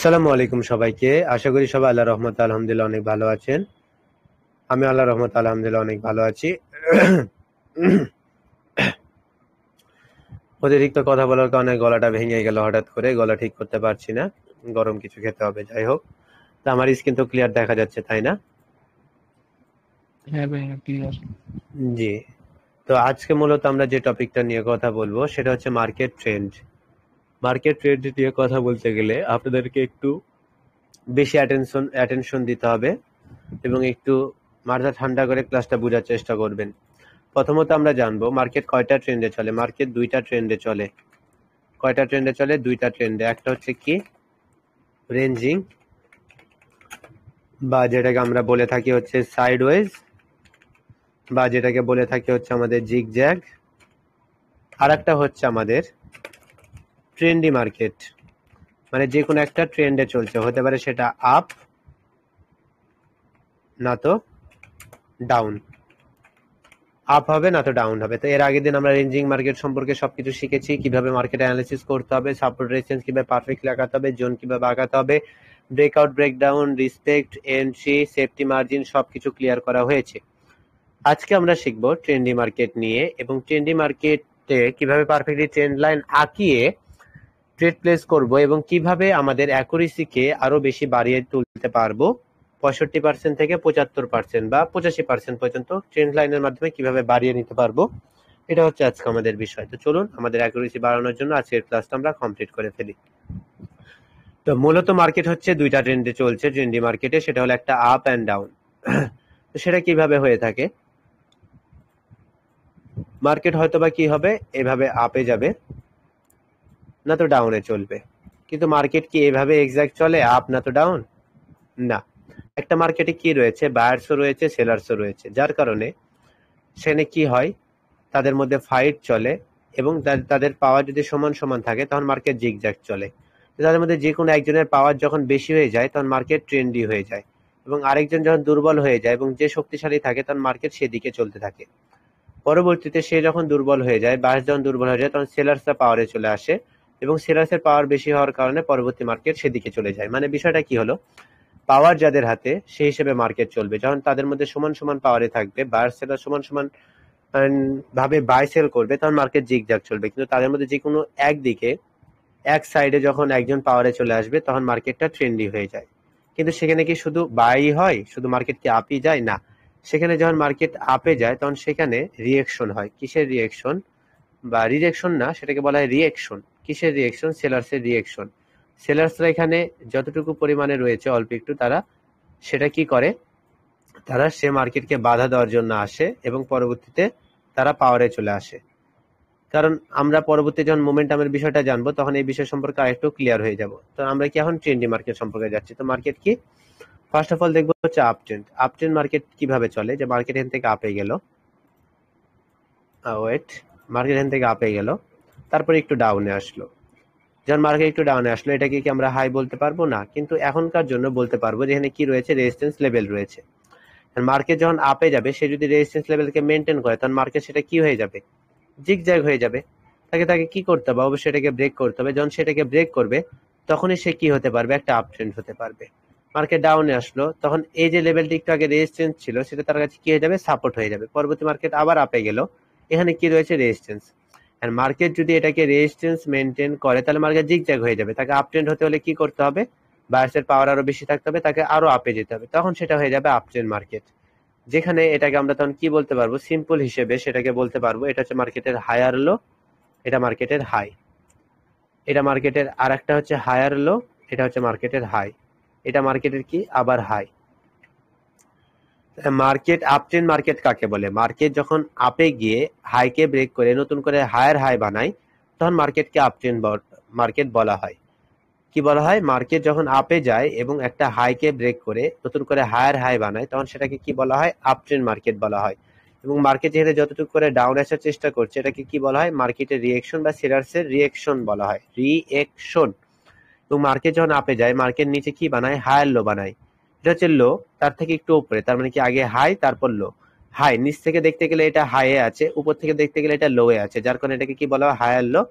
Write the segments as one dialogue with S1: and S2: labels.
S1: আসসালামু আলাইকুম সবাইকে। আশা করি সবাই আল্লাহর রহমতে আলহামদুলিল্লাহ অনেক ভালো আছেন। আমি আল্লাহর রহমতে আলহামদুলিল্লাহ অনেক ভালো আছি। অতিরিক্ত কথা বলার কারণে গলাটা ভেঙে গেল হঠাৎ করে, গলা ঠিক করতে পারছি না। গরম কিছু খেতে হবে। যাই হোক, তো আমার স্ক্রিন তো ক্লিয়ার দেখা যাচ্ছে, তাই না?
S2: হ্যাঁ ভাইয়া, ক্লিয়ার।
S1: জি। তো আজকে মূলত আমরা যে টপিকটা নিয়ে কথা বলবো সেটা হচ্ছে মার্কেট ট্রেন্ড। মার্কেট ট্রেন্ড নিয়ে কথা বলতে গেলে আপনাদেরকে একটু বেশি অ্যাটেনশন দিতে হবে এবং একটু মাথা ঠান্ডা করে ক্লাসটা বোঝার চেষ্টা করবেন। প্রথমত আমরা জানবো মার্কেট কয়টা ট্রেন্ডে চলে। মার্কেট দুইটা ট্রেন্ডে চলে। কয়টা ট্রেন্ডে চলে? দুইটা ট্রেন্ডে। একটা হচ্ছে কি রেঞ্জিং, বা যেটাকে আমরা বলে থাকি হচ্ছে সাইডওয়েজ, বা যেটাকে বলে থাকি হচ্ছে আমাদের জিগজ্যাগ। আর একটা হচ্ছে আমাদের ট্রেন্ডি মার্কেট, মানে যে কোনো একটা ট্রেন্ডে চলছে, হতে পারে সেটা আপ না তো ডাউন, আপ হবে না তো ডাউন হবে। তো এর আগের দিন আমরা রেঞ্জিং মার্কেট সম্পর্কে সবকিছু শিখেছি, কিভাবে মার্কেট অ্যানালিসিস করতে হবে, সাপোর্ট রেজিস্ট্যান্স কিভাবে পারফেক্টলি আঁকাতে হবে, জোন কিভাবে আঁকাতে হবে, breakout, breakdown, respect, entry, safety margin সবকিছু ক্লিয়ার করা হয়েছে। আজকে আমরা শিখবো ট্রেন্ডি মার্কেট নিয়ে, এবং ট্রেন্ডি মার্কেটে কিভাবে পারফেক্টলি ট্রেন্ড লাইন আঁকিয়ে ট্রেড প্লেস করব এবং কিভাবে আমাদের অ্যাকুরেসিকে আরো বেশি বাড়িয়ে তুলতে পারবো 65% থেকে 75% বা 85% পর্যন্ত ট্রেন্ড লাইনের মাধ্যমে কিভাবে বাড়িয়ে নিতে পারবো, এটা হচ্ছে আজকে আমাদের বিষয়। তো চলুন আমাদের অ্যাকুরেসি বাড়ানোর জন্য আজকের ক্লাসটা আমরা কমপ্লিট করে ফেলি। তো মূলত মার্কেট হচ্ছে দুইটা ট্রেন্ডে চলছে ট্রেন্ডি মার্কেটে, সেটা হলো একটা আপ অ্যান্ড ডাউন। তো সেটা কিভাবে হয়ে থাকে? মার্কেট হয়তো বা কি হবে, এভাবে আপে যাবে না তো ডাউনে চলবে। কিন্তু মার্কেট কি এভাবে এক্সাক্ট চলে আপ না তো ডাউন? না। একটা মার্কেটে কি রয়েছে, বায়ার্সও রয়েছে, সেলার্সও রয়েছে, যার কারণে সেখানে কি হয়, তাদের মধ্যে ফাইট চলে, এবং তাদের পাওয়ার যদি সমান সমান থাকে তখন মার্কেট জিগজ্যাগ চলে। তো তাদের মধ্যে যে কোনো একজনের পাওয়ার যখন বেশি হয়ে যায় তখন মার্কেট ট্রেন্ডি হয়ে যায়, এবং আরেকজন যখন দুর্বল হয়ে যায় এবং যে শক্তিশালী থাকে তখন মার্কেট সেদিকে চলতে থাকে। পরবর্তীতে সে যখন দুর্বল হয়ে যায়, বায়ার্স যখন দুর্বল হয়ে যায়, তখন সেলার্সরা পাওয়ারে চলে আসে, এবং সেলার্সের পাওয়ার বেশি হওয়ার কারণে পরবর্তী মার্কেট সেদিকে চলে যায়। মানে বিষয়টা কি হলো, পাওয়ার যাদের হাতে সেই হিসেবে মার্কেট চলবে। যখন তাদের মধ্যে সমান সমান পাওয়ারে থাকবে, বায়ার সেলার সমান সমান ভাবে বাই সেল করবে, তখন মার্কেট জিগজ্যাগ চলবে। কিন্তু তাদের মধ্যে যে কোনো একদিকে, এক সাইডে যখন একজন পাওয়ারে চলে আসবে তখন মার্কেটটা ট্রেন্ডি হয়ে যায়। কিন্তু সেখানে কি শুধু বাই হয়, শুধু মার্কেট কি আপই যায়? না। সেখানে যখন মার্কেট আপে যায় তখন সেখানে রিয়েকশন হয়। কিসের রিয়েকশন? বা রিজেকশন না, সেটাকে বলা হয় রিয়েকশন। কিসের রিয়েকশন? সেলার্সের রিয়েকশন। সেলার্সরা এখানে যতটুকু পরিমাণে রয়েছে অল্প একটু, তারা সেটা কি করে, তারা সে মার্কেটকে বাধা দেওয়ার জন্য আসে এবং পরবর্তীতে তারা পাওয়ারে চলে আসে। কারণ আমরা পরবর্তী যখন মোমেন্টামের বিষয়টা জানবো তখন এই বিষয় সম্পর্কে আরেকটু ক্লিয়ার হয়ে যাব। তো আমরা কি এখন ট্রেন্ডি মার্কেট সম্পর্কে যাচ্ছি। তো মার্কেট কি, ফার্স্ট অফ অল দেখবো হচ্ছে up trend. Up trend market কিভাবে চলে, যে মার্কেট এখান থেকে আপে গেল, ওয়েট, মার্কেট এখান থেকে আপে গেল, তারপরে একটু ডাউনে আসলো। যখন মার্কেট একটু ডাউনে আসলো, এটাকে কি আমরা হাই বলতে পারবো? না। কিন্তু এখনকার জন্য বলতে পারবো যে এখানে কি রয়েছে, রেজিস্ট্যান্স লেভেল রয়েছে। মার্কেট যখন আপে যাবে, সে যদি রেজিস্ট্যান্স লেভেলকে মেনটেন করে তখন মার্কেট সেটা কি হয়ে যাবে, জিগজ্যাগ হয়ে যাবে। তাকে তাকে কি করতে হবে, অবশ্যই এটাকে ব্রেক করতে হবে। যখন সেটাকে ব্রেক করবে তখনই সে কি হতে পারবে, একটা আপ ট্রেন্ড হতে পারবে। মার্কেট ডাউনে আসলো, তখন এই যে লেভেলটি একটু আগে রেজিস্ট্যান্স ছিল সেটা তার কাছে কি হয়ে যাবে, সাপোর্ট হয়ে যাবে। পরবর্তী মার্কেট আবার আপে গেল, এখানে কি রয়েছে, রেজিস্ট্যান্স। আর মার্কেট যদি এটাকে রেজিস্ট্যান্স মেনটেন করে তাহলে মার্কেট জিগজ্যাগ হয়ে যাবে। তাকে আপ ট্রেন্ড হতে হলে কি করতে হবে, বায়ার্সের পাওয়ার আরো বেশি থাকতে হবে, তাকে আরো আপে যেতে হবে, তখন সেটা হয়ে যাবে আপ ট্রেন্ড মার্কেট। যেখানে এটাকে আমরা তখন কি বলতে পারবো, সিম্পল হিসেবে সেটাকে বলতে পারবো এটা হচ্ছে মার্কেটের হায়ার লো, এটা মার্কেটের হাই। এটা মার্কেটের আর একটা হচ্ছে হায়ার লো, এটা হচ্ছে মার্কেটের হাই। এটা মার্কেটের কি, আবার হাই। মার্কেট আপট্রেন্ড মার্কেট কাকে বলে? মার্কেট যখন আপে গিয়ে হাইকে ব্রেক করে নতুন করে হায়ার হাই বানায় তখন মার্কেটকে আপট্রেন্ড মার্কেট বলা হয়। কি বলা হয়, মার্কেট যখন আপে যায় এবং একটা হাইকে ব্রেক করে নতুন করে হায়ার হাই বানায় তখন সেটাকে কি বলা হয়, আপট্রেন্ড মার্কেট বলা হয়। এবং মার্কেট যেহেতু যতটুকু করে ডাউন আসার চেষ্টা করছে, এটাকে কি বলা হয়, মার্কেটের রিয়েকশন বা সেলার্সের রিয়েকশন বলা হয়, রিয়েকশন। এবং মার্কেট যখন আপে যায় মার্কেট নিচে কি বানায়, হায়ার লো বানায়। এটা হচ্ছে লো, তার থেকে একটু উপরে, তার মানে কি আগে হাই তারপর লো। হাই নিচ থেকে দেখতে গেলে এটা হাইয়ে আছে, উপর থেকে দেখতে গেলে এটা লোয়ে আছে, যার কারণে এটাকে কি বলা হয়, হায়ার লো।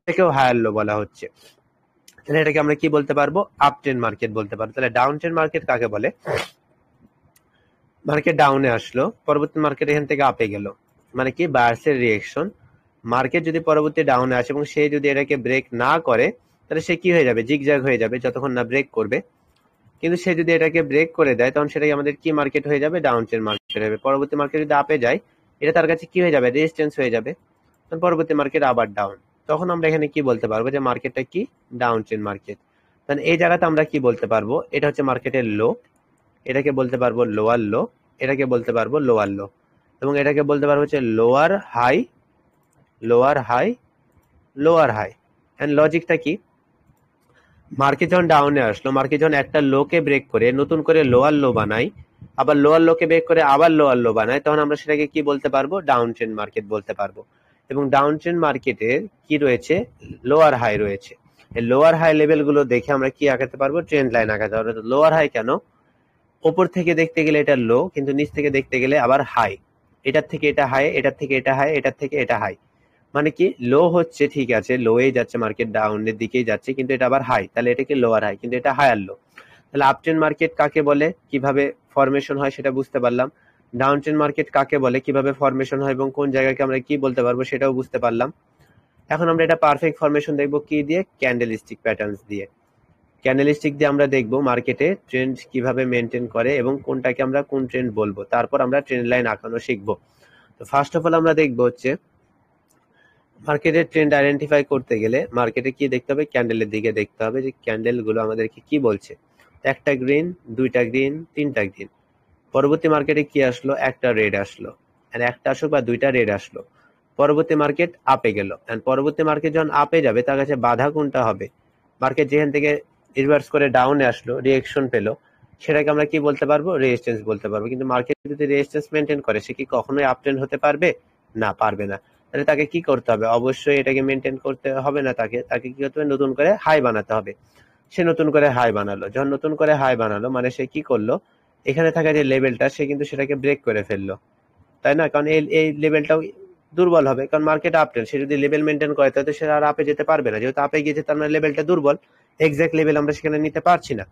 S1: এটাকেও হায়ার লো বলা হচ্ছে। তাহলে এটাকে আমরা কি বলতে পারবো? আপ ট্রেন্ড মার্কেট বলতে পারবো। তাহলে ডাউন ট্রেন্ড মার্কেট কাকে বলে? মার্কেট ডাউনে আসলো, পরবর্তী মার্কেট এখান থেকে আপে গেল, মানে কি বায়ার্সের রিয়েকশন। মার্কেট যদি পরবর্তী ডাউনে আসে এবং সে যদি এটাকে ব্রেক না করে, তাহলে সে কি হয়ে যাবে? জিগজ্যাগ হয়ে যাবে যতক্ষণ না ব্রেক করবে। কিন্তু সে যদি এটাকে ব্রেক করে দেয়, তখন সেটাই আমাদের কি মার্কেট হয়ে যাবে? ডাউন ট্রেন্ড মার্কেট হবে। পরবর্তী মার্কেট যদি আপে যায়, এটা তার কাছে কি হয়ে যাবে? রেজিস্ট্যান্স হয়ে যাবে। তখন পরবর্তী মার্কেট আবার ডাউন, তখন আমরা এখানে কি বলতে পারবো? যে মার্কেটটা কি? Down trend market. তখন এই জায়গাতে আমরা কি বলতে পারবো? এটা হচ্ছে মার্কেটের লো, এটাকে বলতে পারবো লোয়ার লো, এটাকে বলতে পারবো লোয়ার লো, এবং এটাকে বলতে পারবো হচ্ছে lower high, lower high, lower high. And লজিকটা কি? মার্কেট যখন ডাউনে আসলো, মার্কেট যখন একটা লোকে ব্রেক করে নতুন করে লোয়ার লো বানাই, আবার লোয়ার লোকে ব্রেক করে আবার লোয়ার লো বানায়, তখন আমরা সেটাকে কি বলতে পারবো? ডাউন ট্রেন্ড মার্কেট বলতে পারবো। এবং ডাউন ট্রেন্ড মার্কেটের কি রয়েছে? লোয়ার হাই রয়েছে। এই লোয়ার হাই লেভেল গুলো দেখে আমরা কি আঁকাতে পারবো? ট্রেন্ড লাইন আঁকাতে পারবো। লোয়ার হাই কেন? ওপর থেকে দেখতে গেলে এটা লো, কিন্তু নিচ থেকে দেখতে গেলে আবার হাই। এটার থেকে এটা হাই, এটার থেকে এটা হাই, এটার থেকে এটা হাই। মানে কি লো হচ্ছে, ঠিক আছে, লোয়ে যাচ্ছে, মার্কেট ডাউনের দিকেই যাচ্ছে, কিন্তু এটা আবার হাই, তাহলে এটা কি লোয়ার হাই, কিন্তু এটা হায়ার লো। তাহলে আপ ট্রেন্ড মার্কেট কাকে বলে, কিভাবে ফরমেশন হয় সেটা বুঝতে পারলাম। ডাউন ট্রেন্ড মার্কেট কাকে বলে, কিভাবে ফরমেশন হয় এবং কোন জায়গাকে আমরা কি বলতে পারবো সেটাও বুঝতে পারলাম। এখন আমরা এটা পারফেক্ট ফরমেশন দেখবো কি দিয়ে? ক্যান্ডেলস্টিক প্যাটার্নস দিয়ে। ক্যান্ডেলস্টিক দিয়ে আমরা দেখবো মার্কেটে ট্রেন্ড কিভাবে মেনটেন করে এবং কোনটাকে আমরা কোন ট্রেন্ড বলবো, তারপর আমরা ট্রেন্ড লাইন আঁকানো শিখবো। তো ফার্স্ট অফ অল আমরা দেখবো হচ্ছে মার্কেটের ট্রেন্ড আইডেন্টিফাই করতে গেলে মার্কেটে কি দেখতে হবে? ক্যান্ডেলের দিকে দেখতে হবে যে ক্যান্ডেল গুলো আমাদেরকে কি বলছে। একটা গ্রিন, দুইটা গ্রিন, তিনটা গ্রিন। পরবর্তী মার্কেটে কি আসলো? একটা রেড আসলো। আর একটা আসুক বা দুইটা রেড আসলো, পরবর্তী মার্কেট আপে গেল। এন্ড পরবর্তী মার্কেট যখন আপে যাবে, তার কাছে বাধা কোনটা হবে? মার্কেট যেখান থেকে রিভার্স করে ডাউনে আসলো, রিয়েকশন পেলো, সেটাকে আমরা কি বলতে পারবো? রেজিস্ট্যান্স বলতে পারবো। কিন্তু মার্কেট যদি রেজিস্ট্যান্স মেনটেন করে, সে কি কখনোই আপট্রেন্ড হতে পারবে? না, পারবে না। তাহলে তাকে কি করতে হবে? অবশ্যই এটাকে মেনটেন করতে হবে না, তাকে তাকে কি করতে হবে? নতুন করে হাই বানাতে হবে। সে নতুন করে হাই বানালো, যখন নতুন করে হাই বানালো মানে সে কি করলো? এখানে থাকা যে লেভেলটা, সে কিন্তু সেটাকে ব্রেক করে ফেললো, তাই না? কারণ এই এই লেভেলটাও দুর্বল হবে, কারণ মার্কেট আপট্রেন্ড, সে যদি লেভেল মেনটেন করে তাহলে সে আর আপে যেতে পারবে না। যেহেতু আপে গিয়েছে, তার মানে লেভেলটা দুর্বল, এক্সাক্ট লেভেল আমরা সেখানে নিতে পারছি না।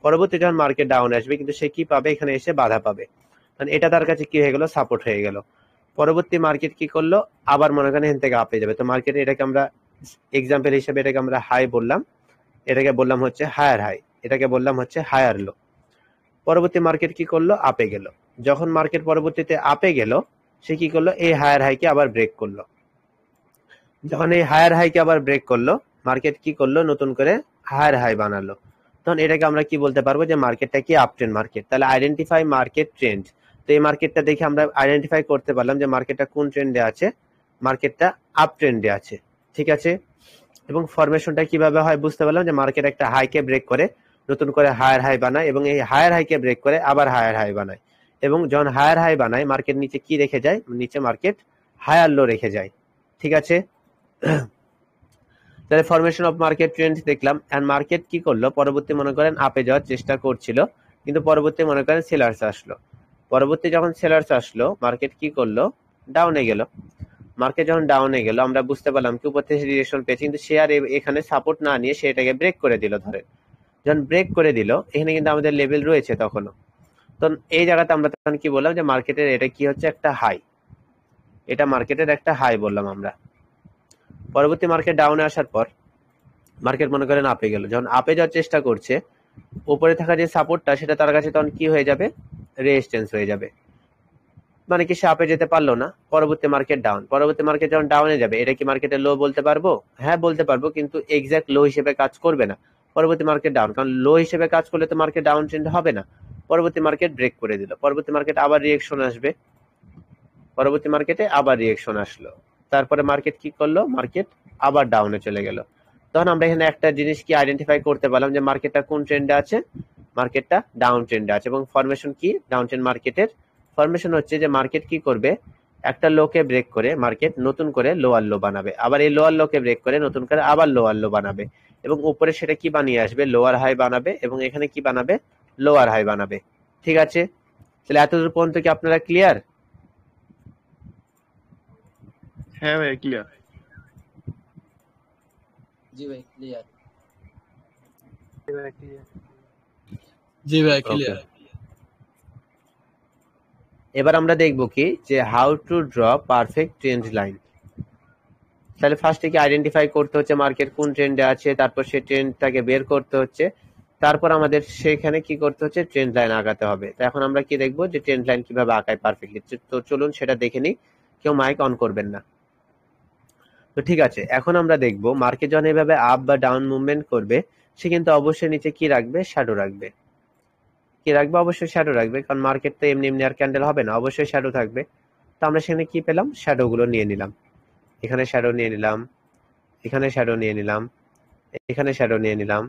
S1: পরবর্তী যখন মার্কেট ডাউন আসবে, কিন্তু সে কি পাবে? এখানে এসে বাধা পাবে, কারণ এটা তার কাছে কি হয়ে গেল? সাপোর্ট হয়ে গেল। পরবর্তী মার্কেট কি করলো? আবার মনে করেন এখান থেকে আপে যাবে, তো মার্কেটে এটাকে আমরা এক্সাম্পল হিসেবে এটাকে আমরা হাই বললাম, এটাকে বললাম হচ্ছে হায়ার হাই, এটাকে বললাম হচ্ছে হায়ার লো। পরবর্তী মার্কেট কি করলো? আপে গেল। যখন মার্কেট পরবর্তীতে আপে গেল, সে কি করলো? এই হায়ার হাইকে আবার ব্রেক করলো। যখন এই হায়ার হাইকে আবার ব্রেক করলো, মার্কেট কি করলো? নতুন করে হায়ার হাই বানালো। তখন এটাকে আমরা কি বলতে পারবো? যে মার্কেটটা কি আপট্রেন্ড মার্কেট। তাহলে আইডেন্টিফাই মার্কেট ট্রেন্ড। তো এই মার্কেটটা দেখে আমরা আইডেন্টিফাই করতে পারলাম যে মার্কেটটা কোন ট্রেন্ডে আছে। মার্কেটটা আপ ট্রেন্ডে আছে, ঠিক আছে। এবং ফরমেশনটা কিভাবে হয় বুঝতে পারলাম, যে মার্কেট একটা হাইকে ব্রেক করে নতুন করে হায়ার হাই বানায়, এবং এই হায়ার হাইকে ব্রেক করে আবার হায়ার হাই বানায়, এবং যখন হায়ার হাই বানায় মার্কেট নিচে কি রেখে যায়? নিচে মার্কেট হায়ার লো রেখে যায়, ঠিক আছে। তাহলে ফরমেশন অফ মার্কেট ট্রেন্ড দেখলাম। এন্ড মার্কেট কি করলো? পরবর্তী মনে করেন আপে যাওয়ার চেষ্টা করছিল, কিন্তু পরবর্তী মনে করেন সেলার্স আসলো। পরবর্তী যখন সেলার্স আসলো, মার্কেট কি করলো? ডাউনে গেল। মার্কেট যখন ডাউনে গেল, আমরা বুঝতে পারলাম কি উপর থেকে রিজেকশন পেয়েছে, কিন্তু সে আর এখানে সাপোর্ট না নিয়ে সে এটাকে ব্রেক করে দিল। ধরে যখন ব্রেক করে দিল, এখানে কিন্তু আমাদের লেভেল রয়েছে তখনও। তো এই জায়গাতে আমরা তখন কি বললাম? যে মার্কেটের এটা কি হচ্ছে? একটা হাই, এটা মার্কেটের একটা হাই বললাম আমরা। পরবর্তী মার্কেট ডাউনে আসার পর মার্কেট মনে করেন আপে গেল, যখন আপে যাওয়ার চেষ্টা করছে, উপরে থাকা যে সাপোর্টটা, সেটা তার কাছে তখন কি হয়ে যাবে? রেজিস্ট্যান্স হয়ে যাবে। মানে কি সে আপে যেতে পারলো না। পরবর্তী মার্কেট ডাউন, পরবর্তী মার্কেট যখন ডাউনে যাবে, এটা কি মার্কেটের লো বলতে পারবো? হ্যাঁ বলতে পারবো, কিন্তু এক্সাক্ট লো হিসেবে কাজ করবে না। পরবর্তী মার্কেট ডাউন, কারণ লো হিসেবে কাজ করলে তো মার্কেট ডাউন ট্রেন্ড হবে না। পরবর্তী মার্কেট ব্রেক করে দিল, পরবর্তী মার্কেট আবার রিয়েকশন আসবে, পরবর্তী মার্কেটে আবার রিয়েকশন আসলো, তারপরে মার্কেট কি করলো? মার্কেট আবার ডাউনে চলে গেল। তখন আমরা এখানে একটা জিনিস কি আইডেন্টিফাই করতে পারলাম, যে মার্কেটটা কোন ট্রেন্ডে আছে? মার্কেটটা ডাউন ট্রেন্ডে আছে। এবং ফরমেশন কি ডাউন ট্রেন্ড মার্কেটের? ফরমেশন হচ্ছে যে মার্কেট কি করবে? একটা লোকে ব্রেক করে মার্কেট নতুন করে লোয়ার লো বানাবে, আবার এই লোয়ার লোকে ব্রেক করে নতুন করে আবার লোয়ার লো বানাবে, এবং উপরে সেটা কি বানিয়ে আসবে? লোয়ার হাই বানাবে, এবং এখানে কি বানাবে? লোয়ার হাই বানাবে, ঠিক আছে। তাহলে এতদূর পর্যন্ত কি আপনারা ক্লিয়ার?
S2: হ্যাঁ ভাই ক্লিয়ার।
S3: জি ভাই ক্লিয়ার।
S2: জি ভাই
S1: ওকে,
S2: ক্লিয়ার।
S1: এবার আমরা দেখব কি যে how to draw perfect trend line. তাহলে ফার্স্টে কি আইডেন্টিফাই করতে হচ্ছে মার্কেট কোন ট্রেন্ডে আছে, তারপর সেই ট্রেন্ডটাকে বের করতে হচ্ছে, তারপর আমাদের সেখানে কি করতে হচ্ছে ট্রেন্ড লাইন আঁকাতে হবে। তো এখন আমরা কি দেখবো যে ট্রেন্ড লাইন কিভাবে আঁকায় পারফেক্টলি। তো চলুন সেটা দেখে নিই। কেউ মাইক অন করবেন না। তো ঠিক আছে, এখন আমরা দেখবো মার্কেট যখন এভাবে আপ বা ডাউন মুভমেন্ট করবে, সে কিন্তু অবশ্যই নিচে কি রাখবে, শ্যাডো রাখবে। কি রাখবে, অবশ্যই শ্যাডো রাখবে, কারণ মার্কেট তো এমনি এমনি আর ক্যান্ডেল হবে না, অবশ্যই শ্যাডো থাকবে। তো আমরা সেখানে কি পেলাম, শ্যাডো গুলো নিয়ে নিলাম। এখানে শ্যাডো নিয়ে নিলাম, এখানে শ্যাডো নিয়ে নিলাম, এখানে শ্যাডো নিয়ে নিলাম,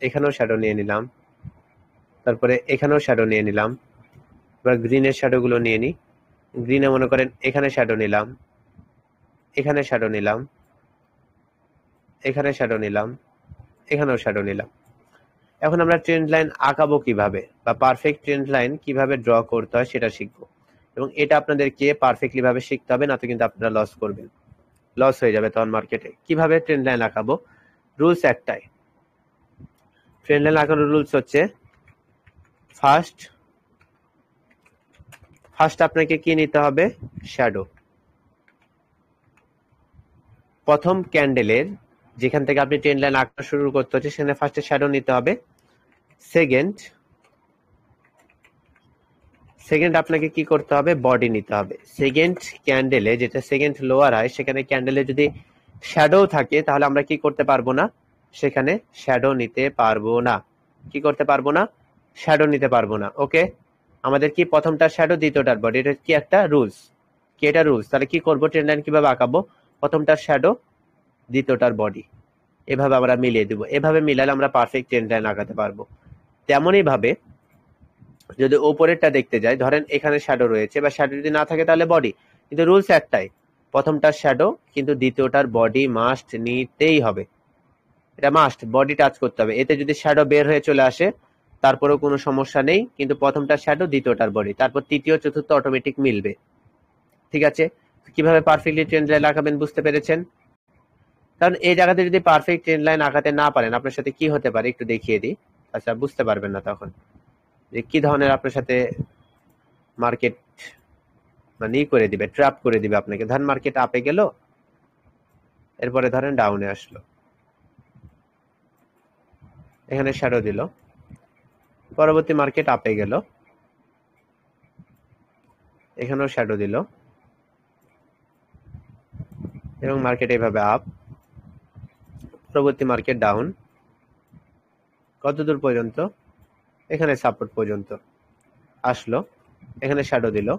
S1: এখানেও শ্যাডো নিয়ে নিলাম, তারপরে এখানেও শ্যাডো নিয়ে নিলাম। এবার গ্রিনের শ্যাডো গুলো নিয়ে নিই। গ্রিনে মনে করেন এখানে শ্যাডো নিলাম, এখানে শ্যাডো নিলাম, এখানে শ্যাডো নিলাম, এখানেও শ্যাডো নিলাম। এখন আমরা ট্রেন্ড লাইন আঁকাবো কিভাবে, বা পারফেক্ট ট্রেন্ড লাইন কিভাবে ড্র করতে হয় সেটা শিখবো। এবং এটা আপনাদেরকে পারফেক্টলি ভাবে শিখতে হবে, না তো কিন্তু আপনারা লস করবেন, লস হয়ে যাবে তখন মার্কেটে। কিভাবে ট্রেন্ড লাইন আঁকাবো, রুলস একটাই। ট্রেন্ড লাইন আঁকানোর রুলস হচ্ছে ফার্স্ট আপনাকে কি নিতে হবে, শ্যাডো। প্রথম ক্যান্ডেলের যেখান থেকে আপনি ট্রেন্ড লাইন আঁকা শুরু করতে হচ্ছে সেখানে ফার্স্টে শ্যাডো নিতে হবে। সেকেন্ড আপনাকে কি করতে হবে, বডি নিতে হবে। সেকেন্ড ক্যান্ডেলে, যেটা সেকেন্ড লোয়ার হয়, সেখানে ক্যান্ডেলে যদি শ্যাডো থাকে তাহলে আমরা কি করতে পারবো না, সেখানে শ্যাডো নিতে পারবো না। কি করতে পারবো না, শ্যাডো নিতে পারবো না। ওকে, আমাদের কি প্রথমটার শ্যাডো, দ্বিতীয়টার বডি, এটা কি একটা রুলস, কি এটা রুলস। তাহলে কি করবো, ট্রেন্ড লাইন কিভাবে আঁকাবো, প্রথমটার শ্যাডো, দ্বিতীয়টার বডি, এভাবে আমরা মিলিয়ে দিব। এভাবে মিলালে আমরা পারফেক্ট ট্রেন্ড লাইন আঁকাতে পারবো। তেমনই ভাবে যদি ওপরেরটা দেখতে যাই, ধরেন এখানে শ্যাডো রয়েছে, বা শ্যাডো যদি না থাকে তাহলে বডি, কিন্তু রুলস একটাই, প্রথমটার শ্যাডো কিন্তু দ্বিতীয়টার বডি মাস্ট নিতেই হবে। এটা মাস্ট, বডি টাচ করতে হবে। এতে যদি শ্যাডো বের হয়ে চলে আসে তারপরেও কোনো সমস্যা নেই, কিন্তু প্রথমটার শ্যাডো দ্বিতীয়টার বডি, তারপর তৃতীয় চতুর্থ অটোমেটিক মিলবে। ঠিক আছে, কিভাবে পারফেক্টলি ট্রেন্ড লাইন আঁকাবেন বুঝতে পেরেছেন। কারণ এই জায়গাতে যদি পারফেক্ট ট্রেন্ড লাইন আঁকাতে না পারেন, আপনার সাথে কি হতে পারে একটু দেখিয়ে দিই, আচ্ছা বুঝতে পারবেন না তখন যে কি ধরনের আপনার সাথে মার্কেট মানে করে দিবে, ট্র্যাপ করে দিবে আপনাকে। ধরেন মার্কেট আপে গেল, এরপরে ধরেন ডাউনে আসলো, এখানে শ্যাডো দিল, পরবর্তী মার্কেট আপে গেল, এখানেও শ্যাডো দিল, এবং মার্কেট এইভাবে আপ, পরবর্তী মার্কেট ডাউন, কতদূর পর্যন্ত, এখানে সাপোর্ট পর্যন্ত আসলো, এখানে শ্যাডো দিল,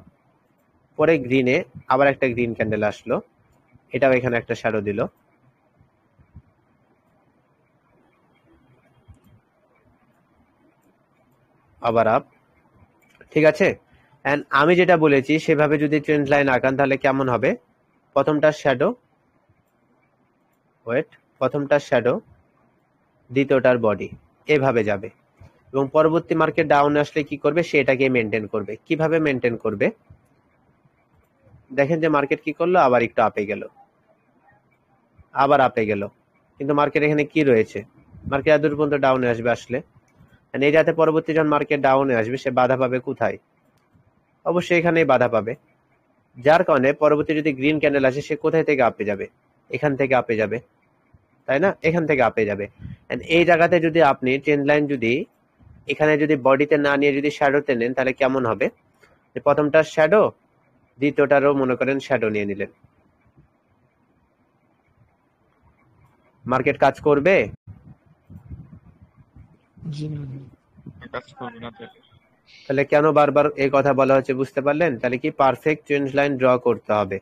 S1: পরে গ্রিনে আবার একটা গ্রিন ক্যান্ডেল আসলো, এটাও এখানে একটা শ্যাডো দিল, আবার আপ। ঠিক আছে, এন্ড আমি যেটা বলেছি সেভাবে যদি ট্রেন্ড লাইন আঁকান তাহলে কেমন হবে, প্রথমটার শ্যাডো, প্রথমটার শ্যাডো, দ্বিতীয়টার বডি, এভাবে যাবে। এবং পরবর্তী মার্কেট ডাউন আসলে কি করবে, সেটাকে মেনটেন করবে। কিভাবে মেনটেন করবে, দেখেন যে মার্কেট কি করলো, আবার একটু আপে গেল, আবার আপে গেল, কিন্তু মার্কেট এখানে কি রয়েছে, মার্কেট এত দূর পর্যন্ত ডাউনে আসবে। আসলে এই যাতে পরবর্তী যখন মার্কেট ডাউনে আসবে সে বাধা পাবে কোথায়, অবশ্যই এখানেই বাধা পাবে। যার কারণে পরবর্তী যদি গ্রিন ক্যান্ডেল আসে সে কোথায় থেকে আপে যাবে, এখান থেকে আপে যাবে, তাই না, এখান থেকে আপে যাবে। এই জায়গাতে যদি আপনি ট্রেন্ড লাইন যদি এখানে যদি বডিতে না নিয়ে যদি শ্যাডোতে নেন তাহলে কেমন হবে, যে প্রথমটার শ্যাডো, দ্বিতীয়টারও মনে করেন শ্যাডো নিয়ে নিলেন, মার্কেট কাজ করবে,
S3: কাজ করবে না তো।
S1: তাহলে কেন বারবার এই কথা বলা হচ্ছে বুঝতে পারলেন। তাহলে কি পারফেক্ট ট্রেন্ড লাইন ড্র করতে হবে,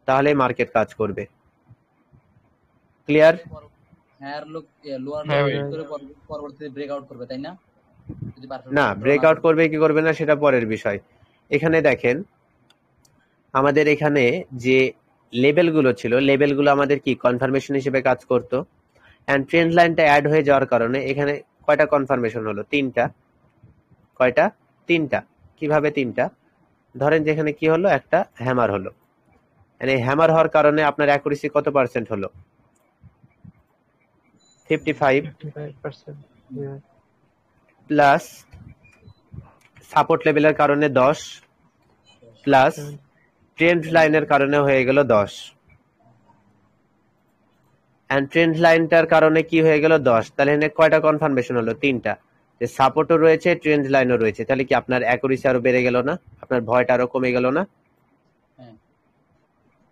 S1: তাহলে মার্কেট কাজ করবে। ক্লিয়ার,
S4: হ্যাঁ লোক লোয়ার
S3: হ্যাঁ ভাই।
S4: করে পরবর্তীতে ব্রেকআউট করবে তাই না, যদি পারফেক্ট
S1: না
S4: ড্র
S1: ব্রেকআউট
S4: করে।
S1: করবে কি করবে না সেটা পরের বিষয়। এখানে দেখেন আমাদের এখানে যে লেভেলগুলো ছিল, লেভেলগুলো আমাদের কি কনফার্মেশন হিসেবে কাজ করতো। এন্ড ট্রেন্ড লাইনটা অ্যাড হয়ে যাওয়ার কারণে এখানে কয়টা কনফার্মেশন হলো, তিনটা। কয়টা, তিনটা। কিভাবে তিনটা, ধরেন যেখানে কি হলো, একটা হ্যামার হলো, এই হ্যামার হওয়ার কারণে আপনার অ্যাকুরেসি কত পার্সেন্ট হলো, 55
S3: 55%, জি ভাই।
S1: প্লাস সাপোর্ট লেভেলের কারণে 10 প্লাস
S3: 7,
S1: ট্রেন্ড লাইনের কারণে হয়ে গেল 10 এন্ড ট্রেন্ড লাইনটার কারণে কি হয়ে গেল 10। তাহলে এখানে কয়টা কনফার্মেশন হলো? 3টা। যে সাপোর্টও রয়েছে, ট্রেন্ড লাইনও রয়েছে। তাহলে কি আপনার অ্যাকুরেসি আরো বেড়ে গেল না? আপনার ভয়টা আরো কমে গেল না?
S4: হ্যাঁ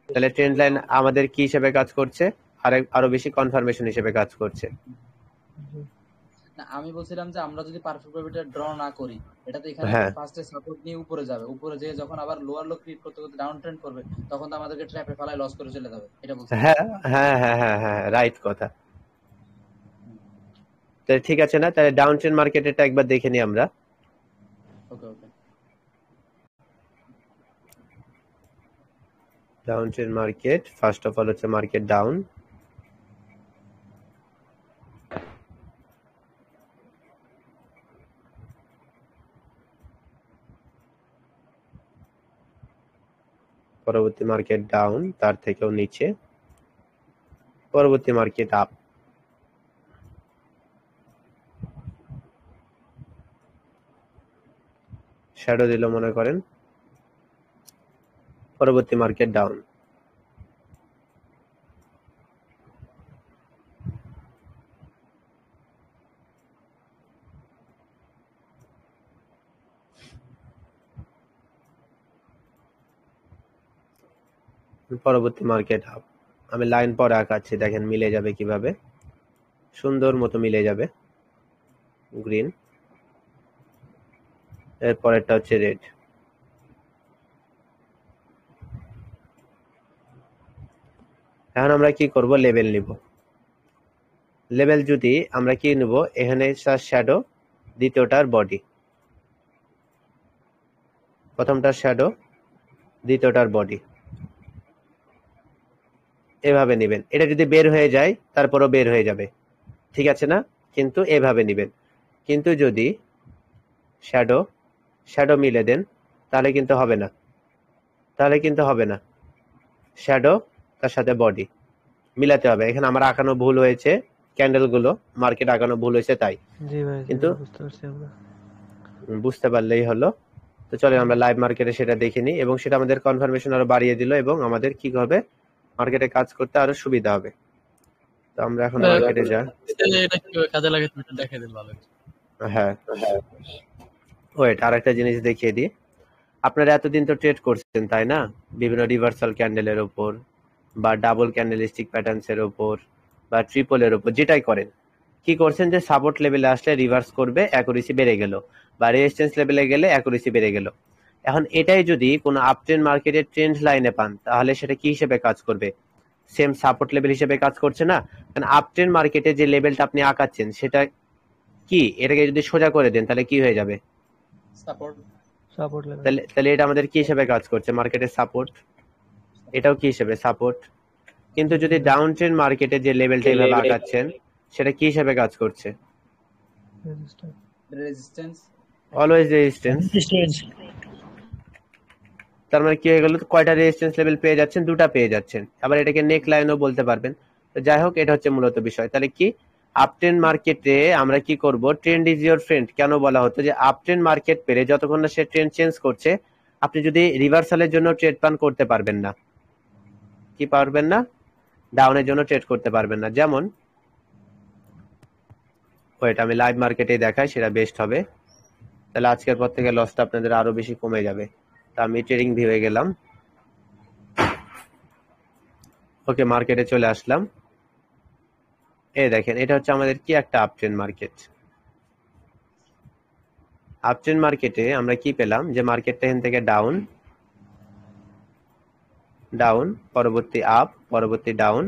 S1: তাহলে ট্রেন্ড লাইন আমাদের কি হিসেবে কাজ করছে? আরো বেশি কনফার্মেশন হিসেবে কাজ করছে।
S3: জি।
S4: না, আমি বলছিলাম যে আমরা যদি পারফেক্ট ভাবে এটা ড্র না করি, এটা তো এখানে
S1: হ্যাঁ
S4: ফার্স্টে সাপোর্ট নিয়ে উপরে যাবে, উপরে যেয়ে যখন আবার লোয়ার লো ক্রিয়েট করতে করতে ডাউন ট্রেন্ড করবে, তখন তো আমাদেরকে ট্র্যাপে ফালায় লস করে চলে যাবে, এটা বলছিলাম।
S1: হ্যাঁ হ্যাঁ হ্যাঁ হ্যাঁ হ্যাঁ রাইট কথা। তাহলে ঠিক আছে না? তাহলে ডাউন ট্রেন্ড মার্কেটটা একবার দেখে নিই আমরা।
S4: Okay okay.
S1: Down trend market first of all হচ্ছে মার্কেট ডাউন। পরবর্তী মার্কেট ডাউন, তার থেকেও নিচে। পরবর্তী মার্কেট আপ। শ্যাডো দিল মনে করেন। পরবর্তী মার্কেট ডাউন। পরবর্তী মার্কেট আপ। আমি লাইন পরে আঁকাচ্ছি, দেখেন মিলে যাবে কিভাবে। সুন্দর মতো মিলে যাবে। গ্রিন, এর পরেরটা হচ্ছে রেড। এখন আমরা কি করব? লেভেল নিব। লেভেল যদি আমরা কি নিব? এখানে শ্যাডো, দ্বিতীয়টার বডি। প্রথমটার শ্যাডো, দ্বিতীয়টার বডি, এভাবে নেবেন। এটা যদি বের হয়ে যায় তারপরও বের হয়ে যাবে, ঠিক আছে না? কিন্তু এভাবে নেবেন। কিন্তু যদি শ্যাডো শ্যাডো মিলে দেন তাহলে কিন্তু হবে না, তাহলে কিন্তু হবে না। শ্যাডো তার সাথে বডি মিলাতে হবে। এখানে আমার আঁকানো ভুল হয়েছে, ক্যান্ডেলগুলো মার্কেট আঁকানো ভুল হয়েছে তাই।
S3: জি ভাই, জি
S1: কিন্তু
S3: ভাই, বুঝতে পারছি আমরা।
S1: বুঝতে পারলেই হলো। তো চলেন আমরা লাইভ মার্কেটে সেটা দেখে নিই, এবং সেটা আমাদের কনফার্মেশন আরো বাড়িয়ে দিল, এবং আমাদের কি হবে? মার্কেটে কাজ করতে আরো সুবিধা হবে। তো আমরা এখন মার্কেটে যাই।
S2: এটা কিভাবে কাজে লাগে তুমি একটু দেখাই দিন ভালো।
S1: হ্যাঁ ওয়েট, আরেকটা জিনিস দেখিয়ে দিই। আপনারা এতদিন তো ট্রেড করছেন তাই না? বিভিন্ন রিভার্সাল ক্যান্ডেলের উপর, বা ডাবল ক্যান্ডেলিস্টিক প্যাটার্নস এর উপর, বা ট্রিপলের উপর, যেটাই করেন, কি করছেন? যে সাপোর্ট লেভেলে আসলে রিভার্স করবে, অ্যাকুরেসি বেড়ে গেল, বা রেজিস্ট্যান্স লেভেলে গেলে অ্যাকুরেসি বেড়ে গেল। এখন এটাই যদি কোনো আপট্রেন্ড মার্কেটের ট্রেন্ড লাইনে পান, তাহলে সেটা কি হিসেবে কাজ করবে? সেম সাপোর্ট লেভেল হিসেবে কাজ করছে না? কারণ আপট্রেন্ড মার্কেটে যে লেভেলটা আপনি আঁকাচ্ছেন সেটা কি? এটাকে যদি সোজা করে দেন তাহলে কি হয়ে যাবে?
S4: সাপোর্ট।
S3: Support level.
S1: তাহলে এটা আমাদের কি হিসেবে কাজ করছে? মার্কেটের সাপোর্ট। এটাও কি হিসেবে? সাপোর্ট। কিন্তু যদি ডাউন ট্রেন্ড মার্কেটে যে লেভেলটা এইভাবে আঁকাচ্ছেন সেটা কি হিসেবে কাজ করছে?
S3: রেজিস্ট্যান্স।
S4: রেজিস্ট্যান্স।
S1: Always resistance. তার মানে কি হয়ে গেল? কয়টা রেজিস্ট্যান্স লেভেল পেয়ে যাচ্ছেন? 2টা পেয়ে যাচ্ছেন। আবার এটাকে নেক লাইনও বলতে পারবেন। তো যাই হোক, এটা হচ্ছে মূলত বিষয়। তাহলে কি আপট্রেন্ড মার্কেটে আমরা কি করব? ট্রেন্ড ইজ ইওর ফ্রেন্ড কেন বলা হতো? যে আপট্রেন্ড মার্কেট পেলে যতক্ষণ না সে ট্রেন্ড চেঞ্জ করছে, আপনি যদি রিভার্সালের জন্য ট্রেড প্ল্যান করতে পারবেন না। কি পারবেন না? ডাউনের জন্য ট্রেড করতে পারবেন না। যেমন ওয়েট, আমি লাইভ মার্কেটে দেখাই, সেটা বেস্ট হবে। তাহলে আজকের পর থেকে লসটা আপনাদের আরো বেশি কমে যাবে। তা আমি ট্রেডিং ভিউয়ে গেলাম। ওকে, মার্কেটে চলে আসলাম। এই দেখেন, এটা হচ্ছে আমাদের কি একটা আপট্রেন্ড মার্কেট। আপট্রেন্ড মার্কেটে আমরা কি পেলাম? যে মার্কেটটা এখান থেকে ডাউন, ডাউন, পরবর্তী আপ, পরবর্তী ডাউন,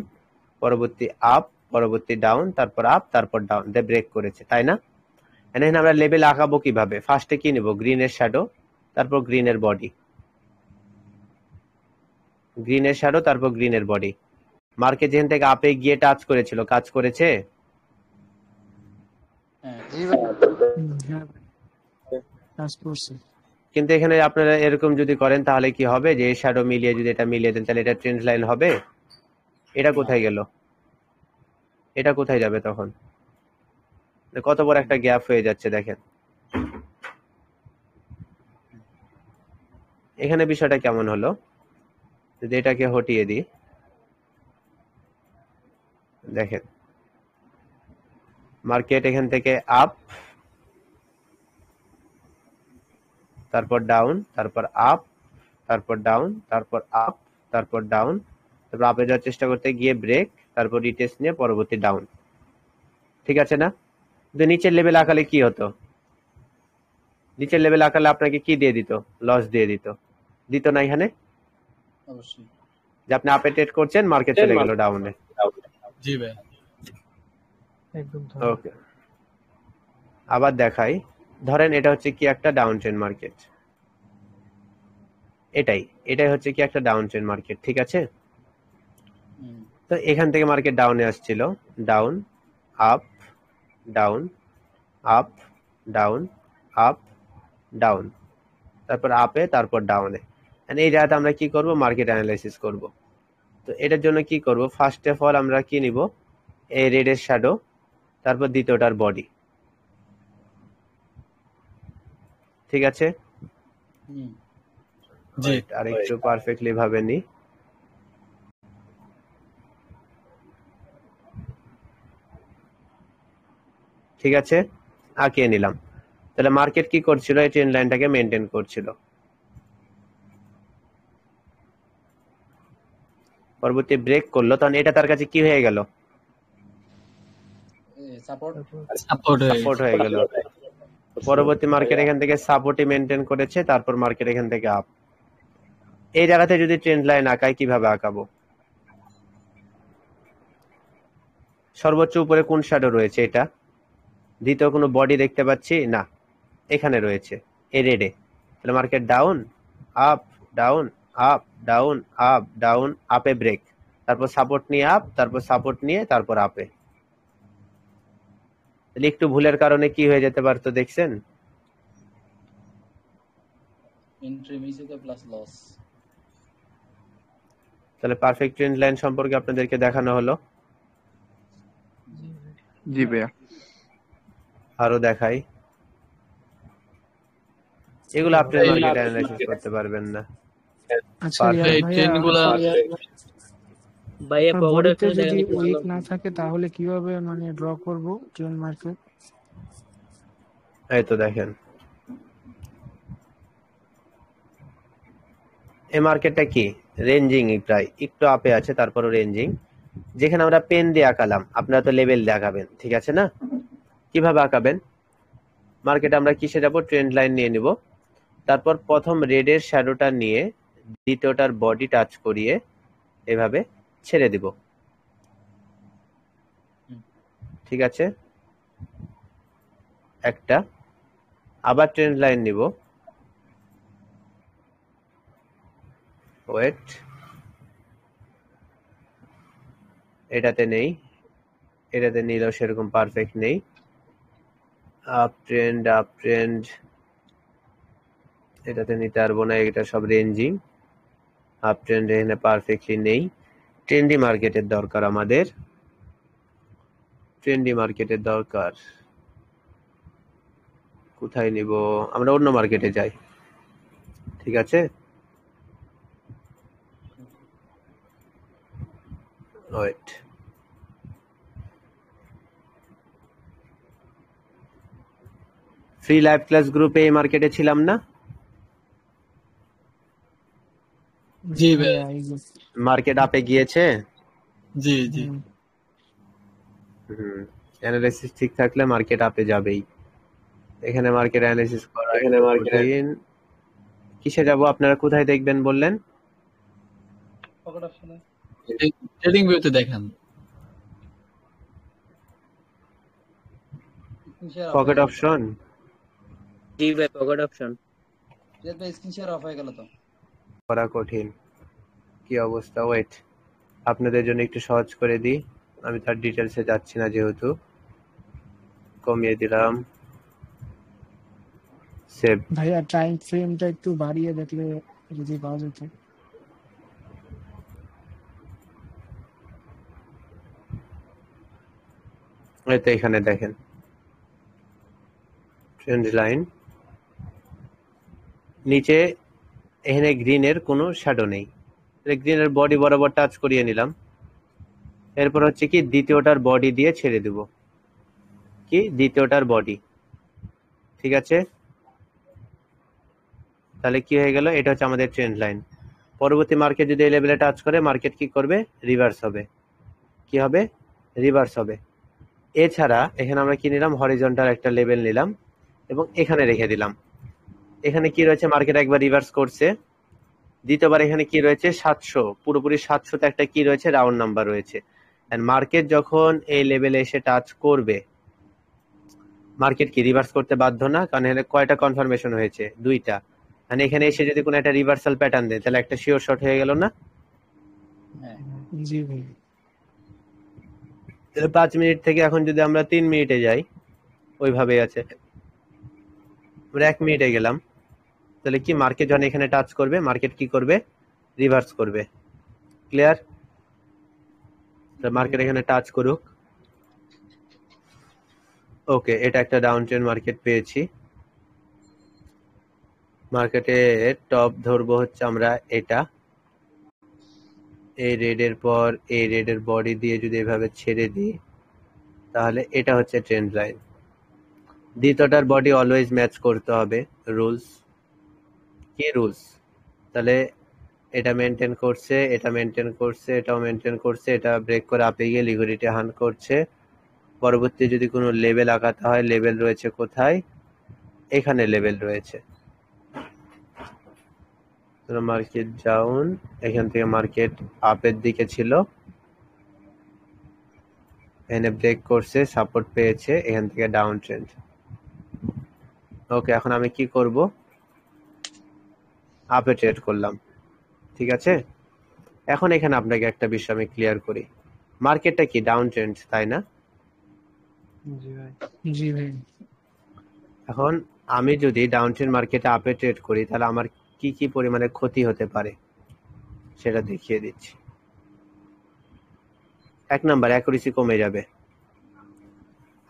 S1: পরবর্তী আপ, পরবর্তী ডাউন, তারপর আপ, তারপর ডাউন দিয়ে ব্রেক করেছে, তাই না? এখানে আমরা লেভেল আঁকাবো কিভাবে? ফার্স্টে কি নিব? গ্রিনের শ্যাডো, তারপর গ্রিনের বডি। গ্রিনের শ্যাডো, তারপর গ্রিনের বডি। মার্কেট যেখান থেকে আপে গিয়ে টাচ করেছিল, কাজ করেছে?
S4: হ্যাঁ
S3: কাজ করছে।
S1: কিন্তু এখানে আপনারা এরকম যদি করেন তাহলে কি হবে? যে এই শ্যাডো মিলিয়ে যদি এটা মিলিয়ে দেন তাহলে এটা ট্রেন্ড লাইন হবে? এটা কোথায় গেল? এটা কোথায় যাবে তখন? কত বড় একটা গ্যাপ হয়ে যাচ্ছে দেখেন। এখানে বিষয়টা কেমন হলো, যদি এটাকে হটিয়ে দিই, দেখেন মার্কেট এখান থেকে আপ, তারপর ডাউন, তারপর আপ, তারপর ডাউন, তারপর আপ, তারপর ডাউন, তারপর আপে যাওয়ার চেষ্টা করতে গিয়ে ব্রেক, তারপর রিটেস্ট নিয়ে পরবর্তী ডাউন। ঠিক আছে না? কিন্তু নিচের লেভেল আঁকালে কি হতো? নিচের লেভেল আঁকালে আপনাকে কি দিয়ে দিত? লস দিয়ে দিত, দিত না এখানে?
S4: অবশ্যই।
S1: যে আপনি আপে ট্রেড করছেন, মার্কেট চলে গেল ডাউনে।
S2: জি ভাই।
S3: একদম
S1: ওকে, আবার দেখাই। ধরেন এটা হচ্ছে কি একটা ডাউন ট্রেন্ড মার্কেট, এটাই হচ্ছে কি একটা ডাউন ট্রেন্ড মার্কেট, ঠিক আছে? তো এখান থেকে মার্কেট ডাউনে আসছিল, down, up, down, up, down, up, down, তারপর আপে, তারপর ডাউনে। এই জায়গাতে আমরা কি করব? মার্কেট অ্যানালাইসিস করব। তো এটার জন্য কি করব? ফার্স্ট অফ অল আমরা কি নিব? এই রেডের শ্যাডো, তারপর দ্বিতীয়টার বডি, ঠিক আছে?
S2: জি।
S1: আর একটু পারফেক্টলি ভাবে নি। ঠিক আছে, আঁকিয়ে নিলাম। তাহলে মার্কেট কি করছিল? এই ট্রেন্ড লাইনটাকে মেনটেন করছিল। পরবর্তী ব্রেক করলো, তখন এটা তার কাছে কি হয়ে গেল? সাপোর্ট হয়ে গেল। পরবর্তী মার্কেট এখান থেকে সাপোর্টই মেনটেন করেছে, তারপর মার্কেট এখান থেকে আপ। এই জায়গাতে যদি ট্রেন্ড লাইন আঁকাই, কিভাবে আঁকাবো? সর্বোচ্চ উপরে কোন শ্যাডো রয়েছে? এটা। দ্বিতীয় কোনো বডি দেখতে পাচ্ছি না, এখানে রয়েছে এই রেডে। তাহলে market down, up, down, up, down, up, down, আপে ব্রেক, তারপর সাপোর্ট নিয়ে আপ, তারপর সাপোর্ট নিয়ে তারপর আপে। তাহলে একটু ভুলের কারণে কি হয়ে যেতে পারতো দেখছেন?
S4: এন্ট্রি মিস হতে প্লাস লস।
S1: তাহলে পারফেক্ট ট্রেন্ড লাইন সম্পর্কে আপনাদেরকে দেখানো হলো।
S5: জি ভাইয়া।
S1: আরো দেখাই। এগুলো আপনি মার্কেট অ্যানালাইসিস করতে পারবেন না।
S3: আচ্ছা
S2: এই ট্রেনগুলা
S6: ভাইয়া
S3: বডিতে
S6: পকেটে
S3: যদি উইক না থাকে তাহলে কিভাবে মানে ড্র করব ট্রেন্ড মার্কেট?
S1: এই তো দেখেন, এই মার্কেটটা কি রেঞ্জিং, প্রায় একটু আপে আছে, তারপরও রেঞ্জিং। যেখানে আমরা পেন দিয়ে আঁকালাম, আপনারা তো লেভেল দিয়ে আঁকাবেন, ঠিক আছে না? কিভাবে আঁকাবেন? মার্কেটে আমরা কিসে যাব? ট্রেন্ড লাইন নিয়ে নিব, তারপর প্রথম রেডের শ্যাডোটা নিয়ে দ্বিতীয়টার বডি টাচ করিয়ে এভাবে ছেড়ে দিব, ঠিক আছে? একটা, আবার ট্রেন্ড লাইন নিব, ওয়েট, এটাতে নেই, এটাতে নিলেও সেরকম পারফেক্ট নেই। আপ ট্রেন্ড, এটাতে নিতে পারবো না, এটা সব রেঞ্জিং। আপ ট্রেন্ড এখানে পারফেক্টলি নেই। ট্রেন্ডি মার্কেটের দরকার আমাদের, ট্রেন্ডি মার্কেটের দরকার। কোথায় নিব? আমরা অন্য মার্কেটে যাই, ঠিক আছে? ওয়েট, ফ্রি লাইভ ক্লাস গ্রুপে এই মার্কেটে ছিলাম না?
S2: জি ভাই।
S1: মার্কেট আপে গিয়েছে।
S2: জি জি।
S1: অ্যানালাইসিস ঠিক থাকলে মার্কেট আপে যাবেই। এখানে মার্কেট অ্যানালাইসিস করা কঠিন। কিসে যাব? আপনারা কোথায় দেখবেন বললেন?
S4: পকেট অপশনে।
S2: ট্রেডিং ভিউতে দেখেন।
S1: Pocket option.
S6: জি ভাই পকেট অপশন।
S4: রিয়াদ ভাই স্ক্রিন শেয়ার অফ হয়ে গেল তো।
S1: করা কঠিন, কি অবস্থা? ওয়েট, আপনাদের জন্য একটু সহজ করে দিই। আমি তার ডিটেলসে যাচ্ছি না, যেহেতু কমিয়ে দিলাম। সেভ।
S3: ভাইয়া টাইম ফ্রেমটা একটু বাড়িয়ে দেখলে যদি পাওয়া যেত।
S1: এই তো এখানে দেখেন ট্রেন্ড লাইন, নিচে এখানে গ্রিনের কোনো শ্যাডো নেই, গ্রিনের বডি বরাবর টাচ করিয়ে নিলাম। এরপর হচ্ছে কি দ্বিতীয়টার বডি দিয়ে ছেড়ে দেব, কি দ্বিতীয়টার বডি, ঠিক আছে। তাহলে কি হয়ে গেল, এটা হচ্ছে আমাদের ট্রেন্ড লাইন। পরবর্তী মার্কেট যদি এই লেভেলে টাচ করে মার্কেট কি করবে, রিভার্স হবে। কি হবে, রিভার্স হবে। এছাড়া এখানে আমরা কি নিলাম, হরিজন্টাল একটা লেভেল নিলাম এবং এখানে রেখে দিলাম। এখানে কি রয়েছে, মার্কেট একবার রিভার্স করছে, দ্বিতীয়বার এখানে কি রয়েছে 700, পুরোপুরি 700তে একটা কি রয়েছে, রাউন্ড নাম্বার রয়েছে। এন্ড মার্কেট যখন এই লেভেলে এসে টাচ করবে, মার্কেট কি রিভার্স করতে বাধ্য না, কারণ এখানে কয়টা কনফার্মেশন হয়েছে, দুইটা। মানে এখানে এসে যদি কোনো একটা রিভার্সাল প্যাটার্ন দেয় তাহলে একটা শিওর শট হয়ে গেল না।
S4: হ্যাঁ
S3: জি ভাই।
S1: তাহলে 5 মিনিট থেকে এখন যদি আমরা 3 মিনিটে যাই, ওইভাবেই আছে। আমরা 1 মিনিটে গেলাম, তাহলে কি মার্কেট যখন এখানে টাচ করবে মার্কেট কি করবে, রিভার্স করবে। ক্লিয়ার? মার্কেট এখানে টাচ করুক। ওকে, এটা একটা ডাউন ট্রেন্ড মার্কেট পেয়েছি। মার্কেটে টপ ধরবো হচ্ছে আমরা এটা, এই রেডের পর এই রেডের বডি দিয়ে যদি এভাবে ছেড়ে দিই তাহলে এটা হচ্ছে ট্রেন্ড লাইন। দ্বিতীয়টার বডি অলওয়েজ ম্যাচ করতে হবে, রুলস। কি রুলস? তাহলে এটা মেনটেন করছে, এটা মেনটেন করছে, এটাও মেনটেন করছে, এটা ব্রেক করে আপে গিয়ে লিকুইডিটি হান করছে। পরবর্তী যদি কোনো লেভেল আঁকাতে হয়, লেভেল রয়েছে কোথায়, এখানে লেভেল রয়েছে। মার্কেট ডাউন, এখান থেকে মার্কেট আপের দিকে ছিল, এখানে ব্রেক করছে, সাপোর্ট পেয়েছে, এখান থেকে ডাউন ট্রেন্ড। ওকে, এখন আমি কি করব, আপে ট্রেড করলাম, ঠিক আছে। এখন এখানে আপনাকে একটা বিষয় আমি ক্লিয়ার করি, মার্কেটটা কি ডাউন ট্রেন্ড, তাই না?
S3: জি ভাই। জি ভাই।
S1: এখন আমি যদি ডাউন ট্রেন্ড মার্কেটে আপে ট্রেড করি তাহলে আমার কি কি পরিমাণে ক্ষতি হতে পারে সেটা দেখিয়ে দিচ্ছি। 1 নাম্বার, অ্যাকুরেসি কমে যাবে।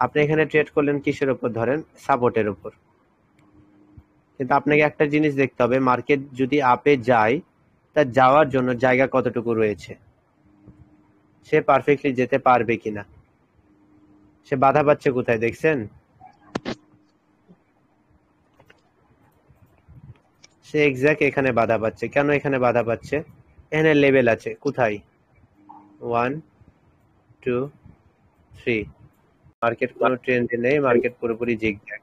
S1: আপনি এখানে ট্রেড করলেন কিসের উপর, ধরেন সাপোর্টের উপর, কিন্তু আপনাকে একটা জিনিস দেখতে হবে, মার্কেট যদি আপে যায় তার যাওয়ার জন্য জায়গা কতটুকু রয়েছে, সে পারফেক্টলি যেতে পারবে কিনা, সে বাধা পাচ্ছে কোথায় দেখছেন, সে এক্স্যাক্ট এখানে বাধা পাচ্ছে। কেন এখানে বাধা পাচ্ছে, এখানে লেভেল আছে কোথায়, 1 2 3, মার্কেট কোনো ট্রেন্ডে নেই, মার্কেট পুরোপুরি জিগজ্যাগ।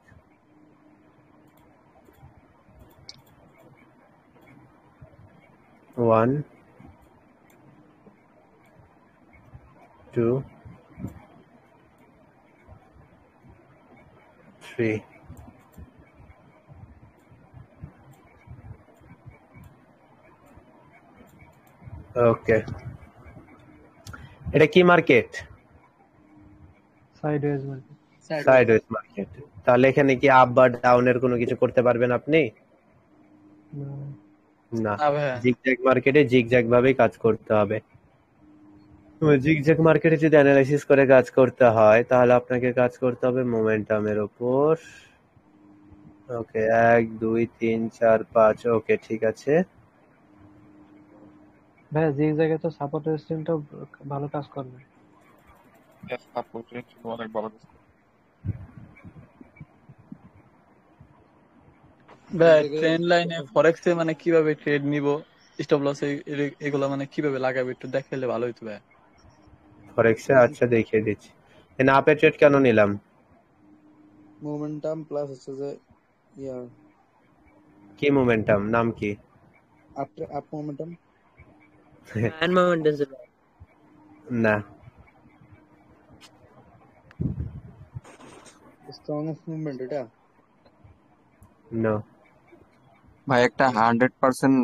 S1: 1 2 3, ওকে। এটা কি market,
S3: sideways market.
S1: Sideways market. তাহলে এখানে কি আপ বা ডাউনের কোনো কিছু করতে পারবেন আপনি, না।
S2: না ভাইয়া।
S1: জিগজ্যাগ মার্কেটে জিগজ্যাগ ভাবেই কাজ করতে হবে। জিগজ্যাগ মার্কেটে যদি অ্যানালাইসিস করে কাজ করতে হয় তাহলে আপনাকে কাজ করতে হবে মোমেন্টামের উপর। ওকে, 1 2 3 4 5, ওকে ঠিক আছে।
S3: ভাই যে জায়গায় তো সাপোর্ট রেজিস্ট্যান্সটাও ভালো কাজ করবে।
S5: অনেক ভালো।
S2: ভাই ট্রেন্ড লাইনে ফরেক্সে মানে কিভাবে ট্রেড নিব, স্টপ লস এগুলো মানে কিভাবে লাগাবে একটু দেখাইলে ভালো হতো ভাই।
S1: ফরেক্সে আচ্ছা দেখিয়ে দিচ্ছি। এখানে আপে ট্রেড কেন নিলাম,
S7: মোমেন্টাম প্লাস হচ্ছে যে ইয়া
S1: কি মোমেন্টাম, নাম কি,
S7: আপ মোমেন্টাম
S6: হ্যান্ড মোমেন্ট আছে ভাই।
S1: না
S7: স্ট্রংগেস্ট মুভমেন্ট এটা
S1: নো।
S5: ভাই একটা 100%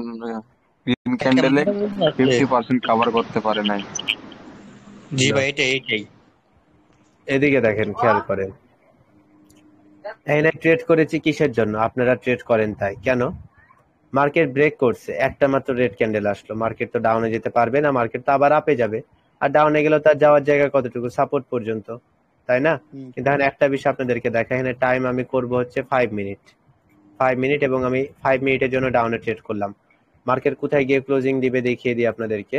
S5: গ্রিন ক্যান্ডেলে 50% কভার করতে পারে নাই।
S8: জি ভাই এটাই
S1: এদিকে দেখেন, খেয়াল করেন, এখানে ট্রেড করেছি কিসের জন্য, আপনারা ট্রেড করেন তাই। কেন, মার্কেট ব্রেক করছে, একটা মাত্র রেড ক্যান্ডেল আসলো, মার্কেট তো ডাউনে যেতে পারবে না, মার্কেট তো আবার আপে যাবে, আর ডাউনে গেলেও তার যাওয়ার জায়গা কতটুকু, সাপোর্ট পর্যন্ত। তাই না?
S7: হুম
S1: কিন্তু এখানে একটা বিষয় আপনাদেরকে দেখা, এখানে টাইম আমি করব হচ্ছে 5 মিনিট, 5 মিনিট, এবং আমি 5 মিনিটের জন্য ডাউনে ট্রেড করলাম। মার্কেট কোথায় গিয়ে ক্লোজিং দিবে দেখিয়ে দিই আপনাদেরকে।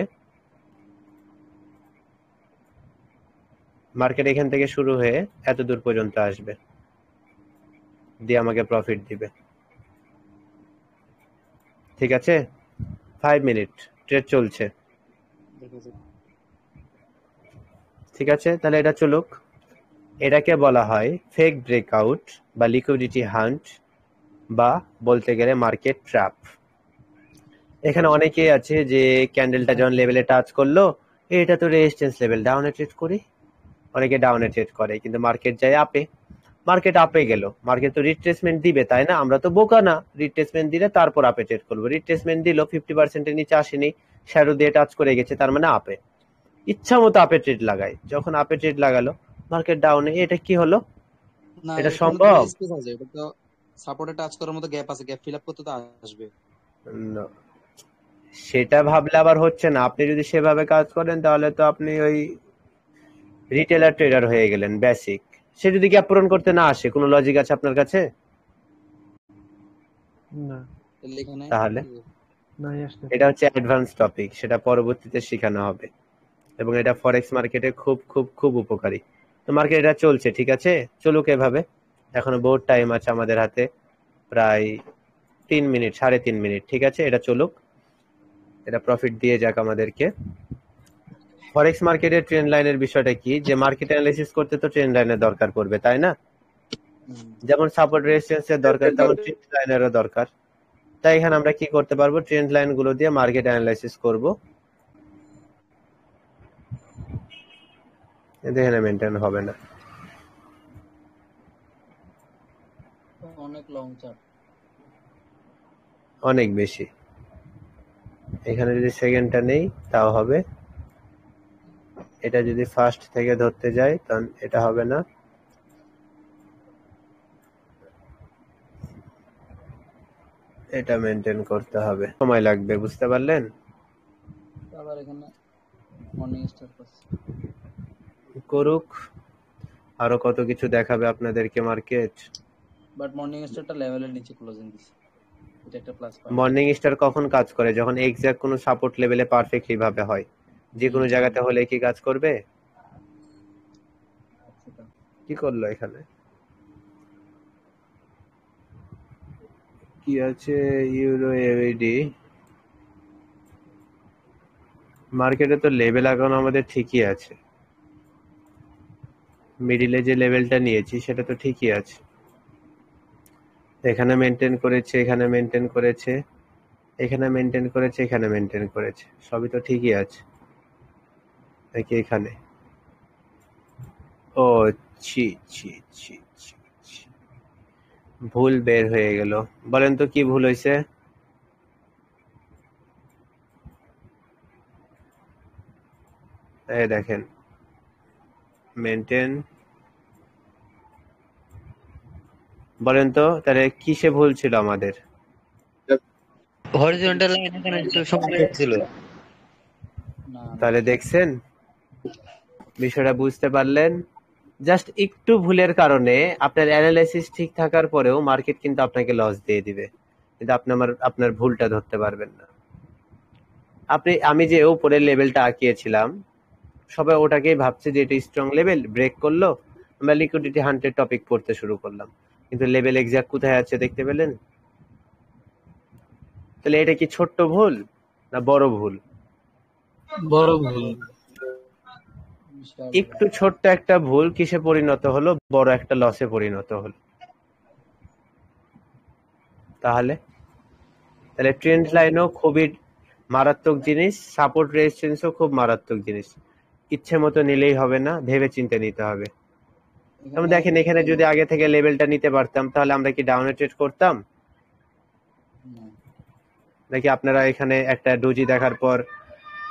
S1: মার্কেট এখান থেকে শুরু হয়ে এত দূর পর্যন্ত আসবে, দিয়ে আমাকে প্রফিট দিবে। ঠিক আছে, 5 মিনিট ট্রেড চলছে।
S7: দেখা যাক।
S1: ঠিক আছে, তাহলে এটা চলুক। এটাকে বলা হয় ফেক ব্রেকআউট বা লিকুইডিটি হান্ট, বা বলতে গেলে মার্কেট ট্র্যাপ। এখানে অনেকেই আছে যে ক্যান্ডেলটা যখন লেভেলে টাচ করলো, এটা তো রেজিস্ট্যান্স লেভেল, ডাউনে ট্রেড করি। অনেকে ডাউনে ট্রেড করে, কিন্তু মার্কেট যায় আপে। মার্কেট আপে গেল, মার্কেট তো রিট্রেসমেন্ট দিবে, তাই না? আমরা তো বোকা না, রিট্রেসমেন্ট দিলে তারপর আপে ট্রেড করবো। রিট্রেসমেন্ট দিল, 50%-এর নিচে আসেনি, শ্যাডো দিয়ে টাচ করে গেছে, তার মানে আপে। ইচ্ছা মতো আপে ট্রেড লাগাই, যখন আপে ট্রেড লাগালো মার্কেট ডাউনে, এটা কি হলো?
S7: না
S1: এটা
S7: এখানে তো
S1: সম্ভব?
S7: ভাই স্পেস আছে, এটা তো সাপোর্টে টাচ করার মতো গ্যাপ আছে, গ্যাপ ফিল আপ করতে তো আসবে।
S1: No, সেটা ভাবলে আবার হচ্ছে না। আপনি যদি সেভাবে কাজ করেন তাহলে তো আপনি ওই রিটেলার ট্রেডার হয়ে গেলেন, বেসিক। সে যদি গ্যাপ পূরণ করতে না আসে, কোনো লজিক আছে আপনার কাছে?
S3: না,
S7: তাহলে এখানে
S1: তাহলে
S3: নাই আসতে
S1: এটা হচ্ছে অ্যাডভান্স টপিক, সেটা পরবর্তীতে শেখানো হবে, এবং এটা ফরেক্স মার্কেটে খুব খুব খুব উপকারী। তো মার্কেট এটা চলছে, ঠিক আছে, চলুক এভাবে। এখনো বহুত টাইম আছে আমাদের হাতে, প্রায় 3 মিনিট, 3.5 মিনিট। ঠিক আছে, এটা চলুক, এটা প্রফিট দিয়ে যাক আমাদেরকে। ফরেক্স মার্কেটের ট্রেন্ড লাইনের বিষয়টা কি, যে মার্কেট অ্যানালাইসিস করতে তো ট্রেন্ড লাইনের দরকার পড়বে, তাই না? যেমন সাপোর্ট রেজিস্ট্যান্সের দরকার, তেমন ট্রেন্ড লাইনেরও দরকার। তাই এখানে আমরা কি করতে পারবো, ট্রেন্ড লাইন গুলো দিয়ে মার্কেট অ্যানালাইসিস করব। কিন্তু এখানে মেনটেন হবে না,
S4: অনেক লং চার্ট।
S1: অনেক বেশি। এখানে যদি সেকেন্ডটা নেই তাও হবে, এটা যদি ফার্স্ট থেকে ধরতে যাই তখন এটা হবে না। এটা মেনটেন করতে হবে, সময় লাগবে, বুঝতে পারলেন?
S4: আবার এখানে মর্নিং স্টার করছে,
S1: করুক, আরো কত কিছু দেখাবে আপনাদেরকে মার্কেট।
S4: বাট মর্নিং স্টারটা লেভেলের নিচে ক্লোজিং দিছে, এটা একটা প্লাস পয়েন্ট।
S1: মর্নিং স্টার কখন কাজ করে, যখন এক্সাক্ট কোনো সাপোর্ট লেভেলে পারফেক্টলি ভাবে হয়। যে কোনো জায়গাতে হলে কি কাজ করবে? কি করলো এখানে, কি আছে, ইউরো এভিডি। মার্কেটে তো লেভেল এখন আমাদের ঠিকই আছে, মিডিলে যে লেভেলটা নিয়েছি সেটা তো ঠিকই আছে। এখানে মেনটেন করেছে, এখানে মেনটেন করেছে, এখানে মেনটেন করেছে, এখানে মেনটেন করেছে, সবই তো ঠিকই আছে। নাকি এখানে, ও ছি ছি ছি ছি ছি, ভুল বের হয়ে গেল। বলেন তো কি ভুল হয়েছে? এই দেখেন, মেনটেন। বলেন তো তাহলে কিসে ভুল ছিল আমাদের?
S8: হরিজন্টাল লাইন এখানে একটু সমস্যা ছিল।
S1: তাহলে দেখছেন, বিষয়টা বুঝতে পারলেন? জাস্ট একটু ভুলের কারণে আপনার অ্যানালাইসিস ঠিক থাকার পরেও মার্কেট কিন্তু আপনাকে লস দিয়ে দিবে, কিন্তু আপনি আপনার ভুলটা ধরতে পারবেন না। আমি যে উপরের লেভেলটা আঁকিয়েছিলাম, সবাই ওটাকেই ভাবছে যে এটা স্ট্রং লেভেল, ব্রেক করলো, আমরা লিকুইডিটি হান্টের টপিক পড়তে শুরু করলাম, কিন্তু লেভেল এক্সাক্ট কোথায় আছে দেখতে পেলেন? তাহলে এটা কি ছোট্ট ভুল না বড় ভুল?
S2: বড় ভুল।
S1: একটু ছোট্ট একটা ভুল কিসে পরিণত হলো, বড় একটা লসে পরিণত হলো। তাহলে ট্রেন্ড লাইনও খুবই মারাত্মক জিনিস, সাপোর্ট রেজিস্ট্যান্সও খুব মারাত্মক জিনিস। ইচ্ছে মতো নিলেই হবে না, ভেবে চিন্তে নিতে হবে। যেমন দেখেন, এখানে যদি আগে থেকে লেভেলটা নিতে পারতাম তাহলে আমরা কি ডাউনে ট্রেড করতাম? নাকি আপনারা এখানে একটা ডোজি দেখার পর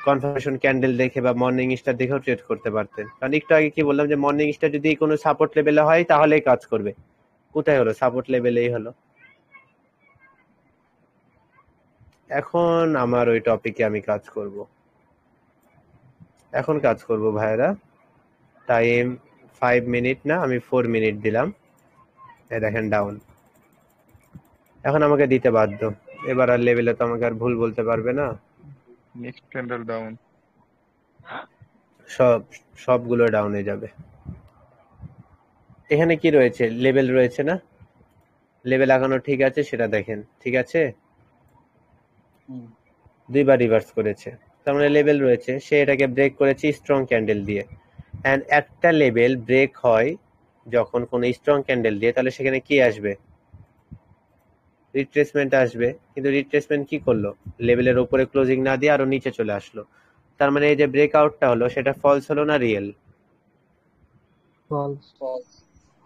S1: কনফার্মেশন ক্যান্ডেল দেখে বা মর্নিং স্টার দেখেও ট্রেড করতে পারতেন? কারণ একটু আগে কি বললাম যে মর্নিং স্টার যদি কোনো সাপোর্ট লেভেলে হয় তাহলেই কাজ করবে। কোথায় হলো? সাপোর্ট লেভেলেই হলো। এখন আমার ওই টপিকে আমি কাজ করব, এখন কাজ করব ভাইয়েরা। টাইম 5 মিনিট না, আমি 4 মিনিট দিলাম। এই দেখেন ডাউন। এখন আমাকে দিতে বাধ্য। এবার আর লেভেলে তো আমাকে আর ভুল বলতে পারবে না।
S9: Next candle down.
S1: সবগুলো ডাউনে যাবে। এখানে কি রয়েছে? লেভেল রয়েছে না? লেভেল লাগানো ঠিক আছে, সেটা দেখেন। ঠিক আছে,
S4: হুম।
S1: দুইবার রিভার্স করেছে, তার মানে লেভেল রয়েছে। সে এটাকে ব্রেক করেছে স্ট্রং ক্যান্ডেল দিয়ে। এন্ড একটা লেভেল ব্রেক হয় যখন কোনো স্ট্রং ক্যান্ডেল দিয়ে, তাহলে সেখানে কি আসবে? রিট্রেসমেন্ট আসবে। কিন্তু রিট্রেসমেন্ট কি করলো? লেভেলের উপরে ক্লোজিং না দিয়ে আরো নিচে চলে আসলো। তার মানে এই যে ব্রেকআউটটা হলো, সেটা ফলস হলো না রিয়েল?
S3: ফলস।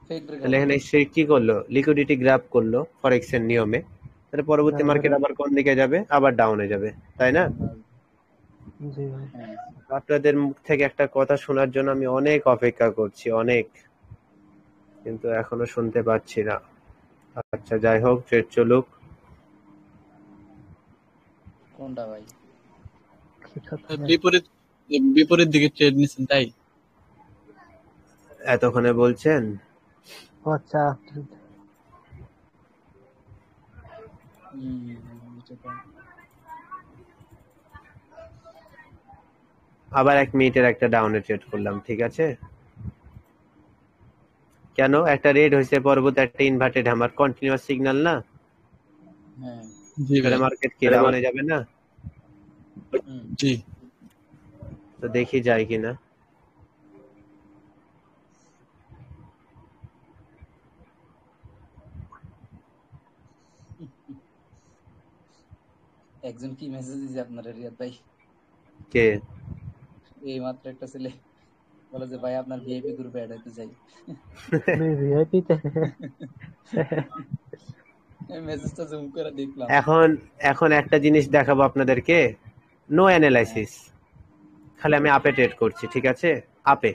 S4: ফেক
S1: তাহলে
S4: ব্রেকআউট।
S1: এখানে সে কি করলো? লিকুইডিটি গ্র্যাব করলো ফরেক্স এর নিয়মে। তাহলে পরবর্তী মার্কেট আবার কোন দিকে যাবে? আবার ডাউনে যাবে, তাই না?
S3: জি ভাই।
S4: হ্যাঁ।
S1: আপনাদের মুখ থেকে একটা কথা শোনার জন্য আমি অনেক অপেক্ষা করছি, অনেক, কিন্তু এখনো শুনতে পাচ্ছি না। আচ্ছা যাই হোক, ট্রেড চলুক।
S4: কোনটা ভাই?
S2: বিপরীত বিপরীত দিকে ট্রেড নিছেন তাই?
S1: এতক্ষণে বলছেন?
S3: আচ্ছা,
S1: আবার 1 মিনিটের একটা ডাউনে ট্রেড করলাম, ঠিক আছে? কেন? একটা রেড হয়েছে, পরবর্তী একটা ইনভার্টেড হ্যামার, কন্টিনিউয়াস সিগন্যাল না?
S4: হ্যাঁ।
S2: জি ভাই।
S1: তাহলে মার্কেট কি ডাউনে যাবে না?
S2: জি।
S1: তো দেখি যায় কিনা।
S4: একজন কি মেসেজ দিয়েছে আপনারা রিয়াদ ভাই?
S1: কে?
S4: এই মাত্র একটা ছেলে বলে যে ভাই আপনার ভিআইপি গ্রুপে অ্যাড হতে চাই।
S3: ভিআইপিতে
S4: এই মেসেজটা জুম করে দেখলাম।
S1: এখন একটা জিনিস দেখাবো আপনাদেরকে। নো অ্যানালাইসিস, খালি আমি আপে ট্রেড করছি, ঠিক আছে? আপে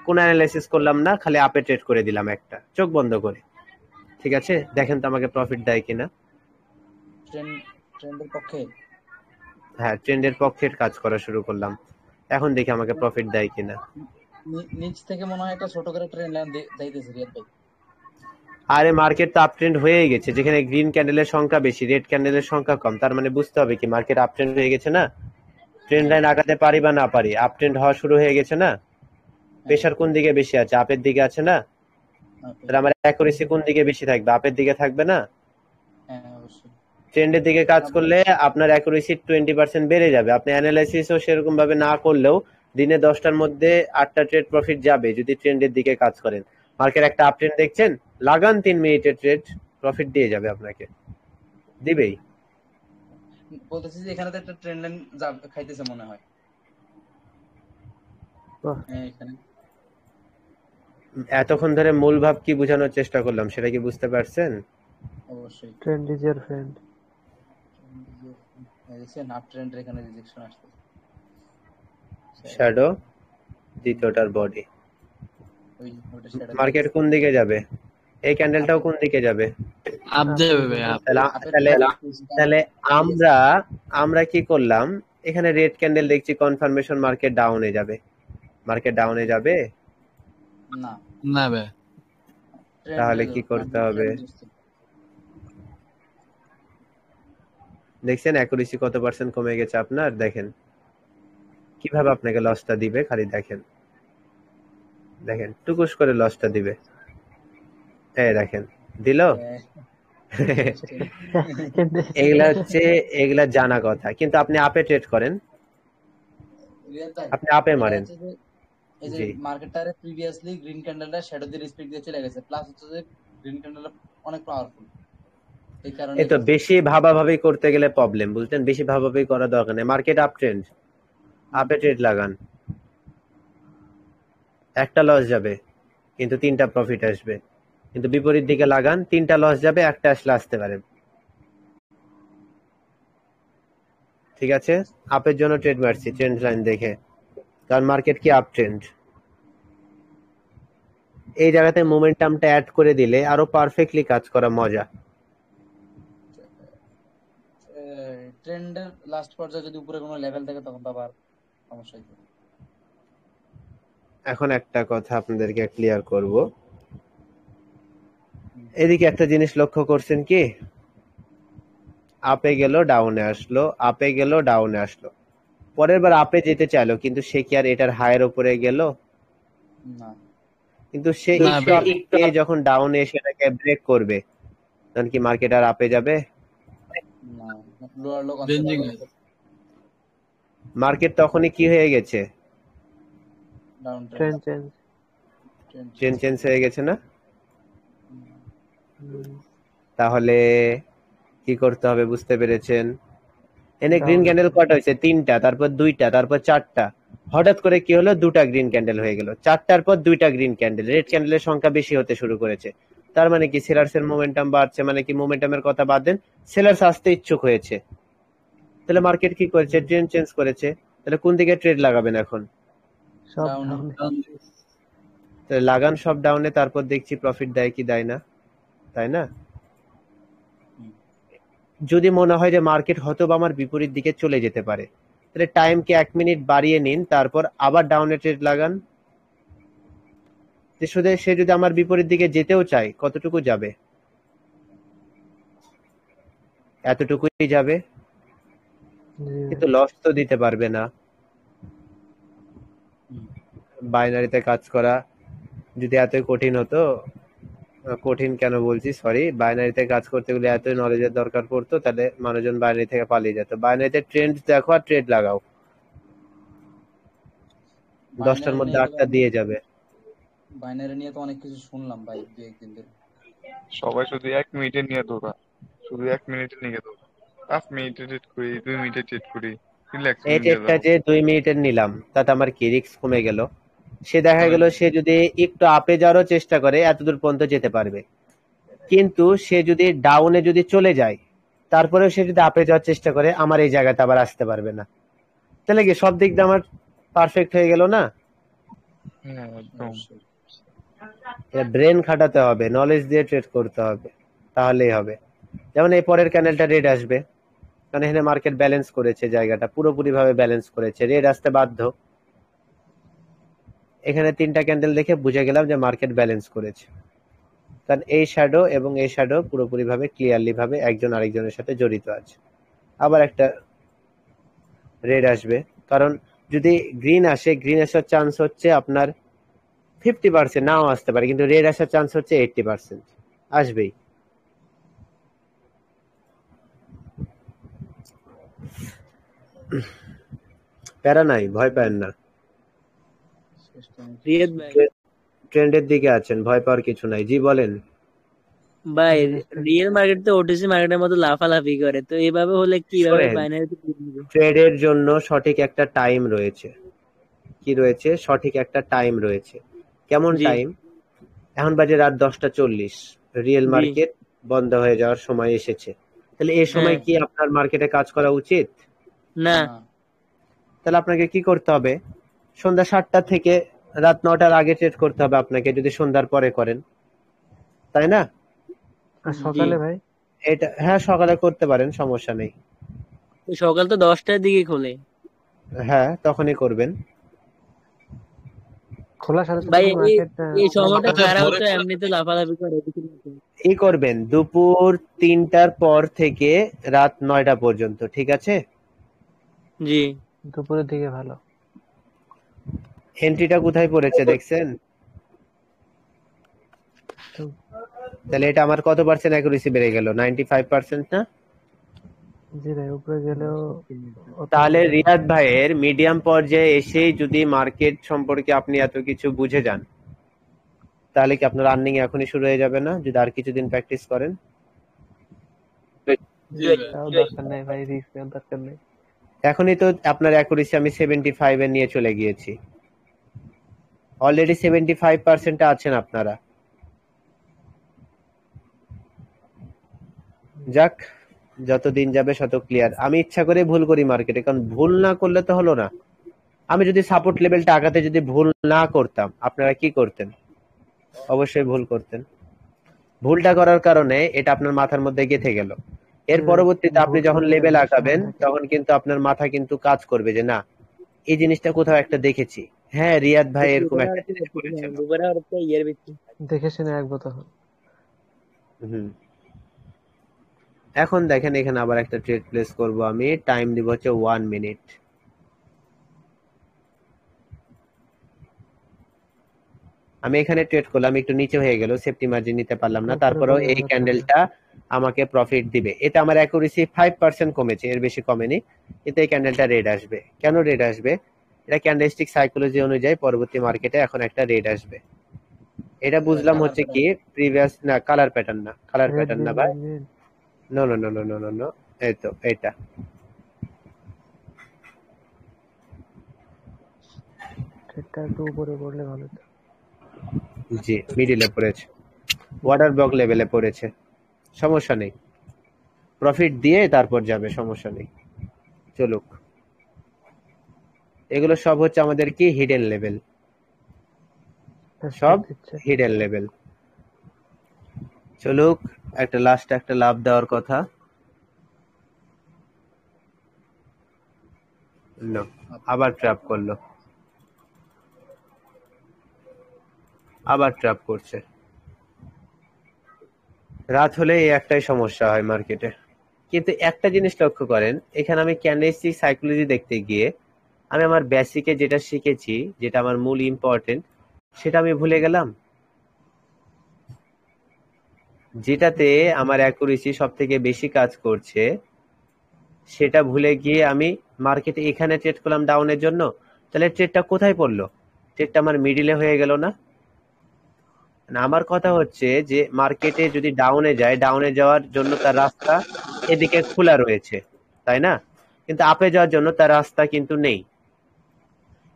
S1: কোন অ্যানালাইসিস করলাম না, খালি আপে ট্রেড করে দিলাম একটা, চোখ বন্ধ করে। ঠিক আছে, দেখেন তো আমাকে প্রফিট দেয় কিনা।
S4: ট্রেন্ডের পক্ষে?
S1: হ্যাঁ, ট্রেন্ডের পক্ষে কাজ করা শুরু করলাম। এখন দেখি আমাকে প্রফিট দেয় কিনা।
S4: নিচ থেকে মনে হয় একটা ছোট করে ট্রেন্ড লাইন যাইতেছে রিয়াদ ভাই।
S1: আরে মার্কেট তো আপ ট্রেন্ড হয়ে গেছে, যেখানে গ্রিন ক্যান্ডেলের সংখ্যা বেশি, রেড ক্যান্ডেলের সংখ্যা কম, তার মানে বুঝতে হবে কি মার্কেট আপ ট্রেন্ড হয়ে গেছে না? ট্রেন্ড লাইন আগাতে পারি বা না পারি, আপ ট্রেন্ড হওয়া শুরু হয়ে গেছে না? প্রেসার কোন দিকে বেশি আছে? আপের দিকে আছে না? তাহলে আমার অ্যাকুরেসি কোন দিকে বেশি থাকবে? আপের দিকে থাকবে না?
S4: হ্যাঁ অবশ্যই।
S1: ট্রেন্ডের দিকে কাজ করলে আপনার অ্যাকুরেসি 20% বেড়ে যাবে। আপনি অ্যানালাইসিসও সেরকম ভাবে না করলেও দিনে 10টার মধ্যে 8টা ট্রেড প্রফিট যাবে যদি ট্রেন্ডের দিকে কাজ করেন। মার্কেট একটা আপ ট্রেন্ড দেখছেন, লাগান 3 মিনিটের ট্রেড, প্রফিট দিয়ে যাবে আপনাকে, দিবেই।
S4: বলতেছি যে এখানে তো একটা ট্রেন্ড লাইন খাইতেছে মনে হয়। হ্যাঁ এখানে
S1: এতক্ষণ ধরে মূল ভাব কি বোঝানোর চেষ্টা করলাম সেটা কি বুঝতে পারছেন?
S4: অবশ্যই।
S3: Trend is your friend.
S4: দেখছেন আপ ট্রেন্ডের এখানে রিজেকশন আসছে।
S1: Shadow দ্বিতীয়টার body. মার্কেট কোন দিকে যাবে? এই ক্যান্ডেলটাও কোন দিকে যাবে?
S2: আপ যাবে ভাই, আপ।
S1: তাহলে আমরা কি করলাম? এখানে রেড ক্যান্ডেল দেখছি, কনফার্মেশন মার্কেট ডাউনে যাবে। মার্কেট ডাউনে যাবে
S4: না
S2: না ভাই।
S1: তাহলে কি করতে হবে? দেখছেন অ্যাকুরেসি কত পার্সেন্ট কমে গেছে আপনার? দেখেন কিভাবে আপনাকে লসটা দিবে, খালি দেখেন। দেখেন টুকুস করে লসটা দিবে, এই দেখেন দিল। এগুলা জানা কথা, কিন্তু আপনি আপে ট্রেড করেন, আপনি আপে মারেন।
S4: এই যে মার্কেটটারে প্রিভিয়াসলি গ্রিন ক্যান্ডেলটা শ্যাডো দিয়ে রেসপেক্ট দিয়ে চলে গেছে, প্লাস হচ্ছে যে গ্রিন ক্যান্ডেলটা অনেক পাওয়ারফুল। এই কারণে
S1: এই তো বেশি ভাবাভাবি করতে গেলে প্রবলেম, বুঝলেন? বেশি ভাবাভাবি করা দরকার নেই। মার্কেট আপ ট্রেন্ড, আপে ট্রেড লাগান, একটা লস যাবে কিন্তু 3টা প্রফিট আসবে। কিন্তু বিপরীত দিকে লাগান, 3টা লস যাবে, একটা আসলে আসতে পারে। ঠিক আছে, আপের জন্য ট্রেড মারছি ট্রেন্ড লাইন দেখে, কারণ মার্কেট কি আপ ট্রেন্ড। এই জায়গাতে মোমেন্টামটা অ্যাড করে দিলে আরো পারফেক্টলি কাজ করা মজা।
S4: ট্রেন্ডের লাস্ট পর্যায়ে যদি উপরে কোনো লেভেল থাকে তখন তো আবার সমস্যা হইতো।
S1: এখন একটা কথা আপনাদেরকে ক্লিয়ার করব। এদিকে একটা জিনিস লক্ষ্য করছেন কি, আপে গেল ডাউনে আসলো, আপে গেল ডাউনে আসলো, পরের বার আপে যেতে চাইলো, কিন্তু সে কি আর এটার হায়ের উপরে গেল?
S4: না
S1: কিন্তু সে
S2: না
S1: একটু
S2: ভাই,
S1: আগে যখন ডাউনে এসে এটাকে ব্রেক করবে, তখন কি মার্কেট আর আপে যাবে?
S4: না লোয়ার লো
S2: রেঞ্জিং
S1: মার্কেট তখনই কি হয়ে গেছে?
S4: Down
S3: train change.
S1: Change change হয়ে গেছে না? তাহলে কি করতে হবে বুঝতে পেরেছেন? এনে গ্রিন ক্যান্ডেল কটা হয়েছে? 3টা, তারপর 2টা, তারপর 4টা। হঠাৎ করে কি হলো? 2টা গ্রিন ক্যান্ডেল হয়ে গেল। 4টার পর 2টা গ্রিন ক্যান্ডেল, রেড ক্যান্ডেলের সংখ্যা বেশি হতে শুরু করেছে। তার মানে কি সেলার্স এর মোমেন্টাম বাড়ছে, মানে কি মোমেন্টামের কথা বাদ দেন, সেলার্স আসতে ইচ্ছুক হয়েছে। তাহলে মার্কেট কি করেছে? ট্রেন্ড চেঞ্জ করেছে। তাহলে কোন দিকে ট্রেড লাগাবেন এখন?
S3: সব
S4: ডাউনে
S1: তাহলে লাগান সব ডাউনে, তারপর দেখছি প্রফিট দেয় কি দেয় না, তাই না? যদি মনে হয় যে মার্কেট হয়তো বা আমার বিপরীত দিকে চলে যেতে পারে, তাহলে টাইমকে 1 মিনিট বাড়িয়ে নিন, তারপর আবার ডাউনে ট্রেড লাগান। সে যদি আমার বিপরীত দিকে যেতেও চায়, কতটুকু যাবে? এতটুকুই যাবে, কিন্তু লস তো দিতে পারবে না। বাইনারিতে কাজ করা যদি এতই কঠিন হতো, কঠিন কেন বলছি, সরি, বাইনারিতে কাজ করতে গেলে এতই নলেজের দরকার পড়তো, তাহলে মানুষজন বাইনারি থেকে পালিয়ে যেত। বাইনারিতে ট্রেন্ড দেখো আর ট্রেড লাগাও, 10টার মধ্যে 8টা দিয়ে যাবে।
S4: বাইনারি নিয়ে তো অনেক কিছু শুনলাম ভাই দু একদিন ধরে।
S9: সবাই শুধু 1 মিনিটে নিয়ে দৌড়া, শুধু 1 মিনিটে নিয়ে দৌড়া, 5 মিনিটে ট্রেড করি, 2 মিনিটে ট্রেড করি, রিল্যাক্স
S1: এই
S9: নিয়ে
S1: ট্রেডটা
S9: যাও।
S1: যে 2 মিনিটের নিলাম, তাতে আমার কি রিস্ক কমে গেল? সে দেখা গেল সে যদি একটু আপে যাওয়ারও চেষ্টা করে, এতদূর পর্যন্ত যেতে পারবে, কিন্তু সে যদি ডাউনে যদি চলে যায়, তারপরেও সে যদি আপে যাওয়ার চেষ্টা করে, আমার এই জায়গাতে আবার আসতে পারবে না। তাহলে কি সব দিক দিয়ে আমার পারফেক্ট হয়ে গেল না?
S9: হ্যাঁ একদম।
S1: ব্রেন খাটাতে হবে, নলেজ দিয়ে ট্রেড করতে হবে, তাহলেই হবে। যেমন এই পরের ক্যান্ডেলটা রেড আসবে, কারণ এখানে মার্কেট ব্যালেন্স করেছে, জায়গাটা পুরোপুরি ভাবে ব্যালেন্স করেছে, রেড আসতে বাধ্য। এখানে 3টা ক্যান্ডেল দেখে বুঝে গেলাম যে মার্কেট ব্যালেন্স করেছে, কারণ এই শ্যাডো এবং এই শ্যাডো পুরোপুরি ভাবে ক্লিয়ারলি ভাবে একজন আরেকজনের সাথে জড়িত আছে। আবার একটা রেড আসবে, কারণ যদি গ্রিন আসে, গ্রিন আসার চান্স হচ্ছে আপনার 50%, নাও আসতে পারে, কিন্তু রেড আসার চান্স হচ্ছে 80%, আসবেই। প্যারা নাই, ভয় পায় না,
S6: রিয়াদ ভাই,
S1: ট্রেন্ডের দিকে আছেন, ভয় পাওয়ার কিছু নাই। জি বলেন।
S6: ভাই রিয়েল মার্কেট তো ওটিসি মার্কেটের মতো লাফালাফি করে, তো এভাবে হলে কিভাবে
S1: শোনেন,
S6: বাইনারিতে নিবে?
S1: ট্রেডের জন্য সঠিক একটা টাইম রয়েছে। কি রয়েছে? সঠিক একটা টাইম রয়েছে। কেমন
S6: জি
S1: টাইম? এখন বাজে রাত 10টা 40, রিয়েল
S6: জি
S1: মার্কেট বন্ধ হয়ে যাওয়ার সময় এসেছে। তাহলে এই সময়
S6: হ্যাঁ,
S1: কি আপনার মার্কেটে কাজ করা উচিত?
S6: না
S4: না
S1: তাহলে আপনাকে কি করতে হবে? সন্ধ্যা 7টা থেকে রাত 9টার আগে ট্রেড করতে হবে আপনাকে, যদি সন্ধ্যার পরে করেন, তাই না?
S3: আর
S6: জি,
S3: সকালে ভাই
S1: এটা হ্যাঁ, সকালে করতে পারেন, সমস্যা নেই।
S6: তো সকাল তো 10টার দিকে খোলে
S1: হ্যাঁ, তখনই করবেন।
S3: খোলার সাথে সাথে
S6: ভাই।
S3: কি মার্কেট
S6: এই সময়টা
S2: সকালে
S6: কারা
S2: ভোরে
S6: হচ্ছে এমনিতে লাফালাফি করে এদিকে ওদিকে।
S1: এই করবেন দুপুর 3টার পর থেকে রাত 9টা পর্যন্ত, ঠিক আছে?
S6: জি
S3: দুপুরের দিকে ভালো।
S1: এন্ট্রিটা কোথায় পড়েছে দেখছেন?
S3: তো
S1: তাহলে এটা আমার কত পার্সেন্ট অ্যাকুরেসি বেড়ে গেল? 95% না?
S3: জি ভাই, উপরে গেলেও অত
S1: তাহলে
S3: হবে না।
S1: রিয়াদ ভাইয়ের মিডিয়াম পর্যায়ে এসেই যদি মার্কেট সম্পর্কে আপনি এত কিছু বুঝে যান, তাহলে কি আপনার আর্নিং এখনই শুরু হয়ে যাবে না, যদি আর কিছুদিন প্র্যাকটিস করেন?
S2: জি ভাই।
S3: তাও দরকার নেই ভাই, রিস্ক নেওয়ার দরকার নেই।
S1: এখনই তো আপনার অ্যাকুরেসি আমি 75 এ নিয়ে চলে গিয়েছি, অলরেডি 75% আছেন আপনারা। যাক, যত দিন যাবে শত ক্লিয়ার। আমি ইচ্ছা করে ভুল করি মার্কেটে, কারণ ভুল না করলে তো হলো না। আমি যদি সাপোর্ট লেভেলটা আগাতে যদি ভুল না করতাম, আপনারা কি করতেন? অবশ্যই ভুল করতেন। ভুলটা করার কারণে এটা আপনার মাথার মধ্যে গেঁথে গেল। এর পরবর্তীতে আপনি
S3: ভুল
S1: যখন
S3: করলে
S1: লেভেল
S3: বেশি
S1: আঁকাবেন,
S3: মনে থাকে।
S1: তখন কিন্তু আপনার মাথা কিন্তু কাজ করবে যে না, এই জিনিসটা কোথাও একটা দেখেছি, হ্যাঁ রিয়াদ ভাই
S6: তো
S1: এরকম
S6: দুবারে
S1: একটা
S6: আর কি
S1: জিনিস
S6: করতেছিলাম,
S1: করেছিল।
S6: দুবারে আর একটা ইয়ের ভিতরে
S3: দেখে শুনে একবার তখন।
S1: হুম, এখন দেখেন এখানে আবার একটা ট্রেড প্লেস করব, আমি টাইম দিব হচ্ছে 1 মিনিট। আমি এখানে ট্রেড করলাম, একটু নিচে হয়ে গেল, সেফটি মার্জিন নিতে পারলাম না,
S3: উপরে
S1: তারপরেও
S3: পড়ে
S1: এই
S3: গেল টাকা।
S1: ক্যান্ডেলটা আমাকে প্রফিট দিবে। এটা আমার অ্যাকুরেসি 5% কমেছে, এর বেশি কমেনি, কিন্তু এই ক্যান্ডেলটা রেড আসবে। কেন রেড আসবে? এটা ক্যান্ডেলস্টিক সাইকোলজি অনুযায়ী পরবর্তী মার্কেটে এখন একটা রেড আসবে। এটা বুঝলাম
S4: কালার
S1: হচ্ছে কি
S4: প্যাটার্ন।
S1: প্রিভিয়াস না, কালার প্যাটার্ন না, কালার
S3: রেড
S1: প্যাটার্ন না
S3: গ্রিন
S1: ভাই,
S3: red green
S1: no no no no no no no, এই তো এটা
S3: ট্রেডটা একটু উপরে পড়লে ভালো হতো।
S1: জি মিডিলে পড়েছে, ওয়াটার ব্লক লেভেলে পড়েছে, সমস্যা নেই, প্রফিট দিয়ে তারপর যাবে, সমস্যা নেই, চলুক। এগুলো সব হচ্ছে আমাদের কি হিডেন লেভেল, সব
S3: রেসপেক্ট দিচ্ছে।
S1: Hidden level. চলুক, একটা লাস্ট একটা লাভ দেওয়ার কথা। না, আবার ট্র্যাপ করলো, আবার ট্র্যাপ করছে। রাত হলে এই একটাই সমস্যা হয় মার্কেটে। কিন্তু একটা জিনিস লক্ষ্য করেন, এখানে আমি ক্যান্ডেলস্টিক সাইকোলজি দেখতে গিয়ে আমি আমার বেসিকে যেটা শিখেছি, যেটা আমার মূল ইম্পর্টেন্ট, সেটা আমি ভুলে গেলাম। যেটাতে আমার অ্যাকুরেসি সব থেকে বেশি কাজ করছে, সেটা ভুলে গিয়ে আমি মার্কেটে এখানে ট্রেড করলাম ডাউনের জন্য, তাহলে ট্রেডটা কোথায় পড়লো? ট্রেডটা আমার মিডিলে হয়ে গেল না? না, আমার কথা হচ্ছে যে মার্কেটে যদি ডাউনে যায়, ডাউনে যাওয়ার জন্য তার রাস্তা এদিকে খোলা রয়েছে, তাই না? কিন্তু আপে যাওয়ার জন্য তার রাস্তা কিন্তু নেই।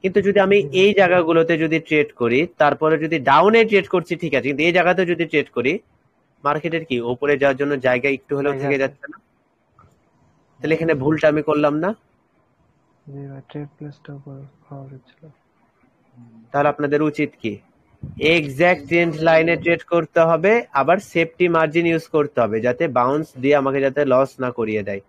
S1: কিন্তু যদি আমি এই জায়গাগুলোতে যদি ট্রেড করি, তারপরে যদি ডাউনে ট্রেড করছি ঠিক আছে, কিন্তু এই জায়গাতে যদি ট্রেড করি, মার্কেটের কি উপরে যাওয়ার জন্য জায়গা একটু হলেও
S3: জায়গা
S1: থেকে
S3: আছে।
S1: যাচ্ছে না? তাহলে এখানে ভুলটা আমি করলাম না?
S3: জি ভাই, ট্রেড প্লেসটা উপরে হওয়া উচিত ছিল।
S1: তাহলে আপনাদের উচিত কি? এক্সাক্ট ট্রেন্ড লাইনে ট্রেড করতে হবে, আবার সেফটি মার্জিন ইউজ করতে হবে, যাতে বাউন্স দিয়ে আমাকে যাতে লস না করিয়ে দেয়।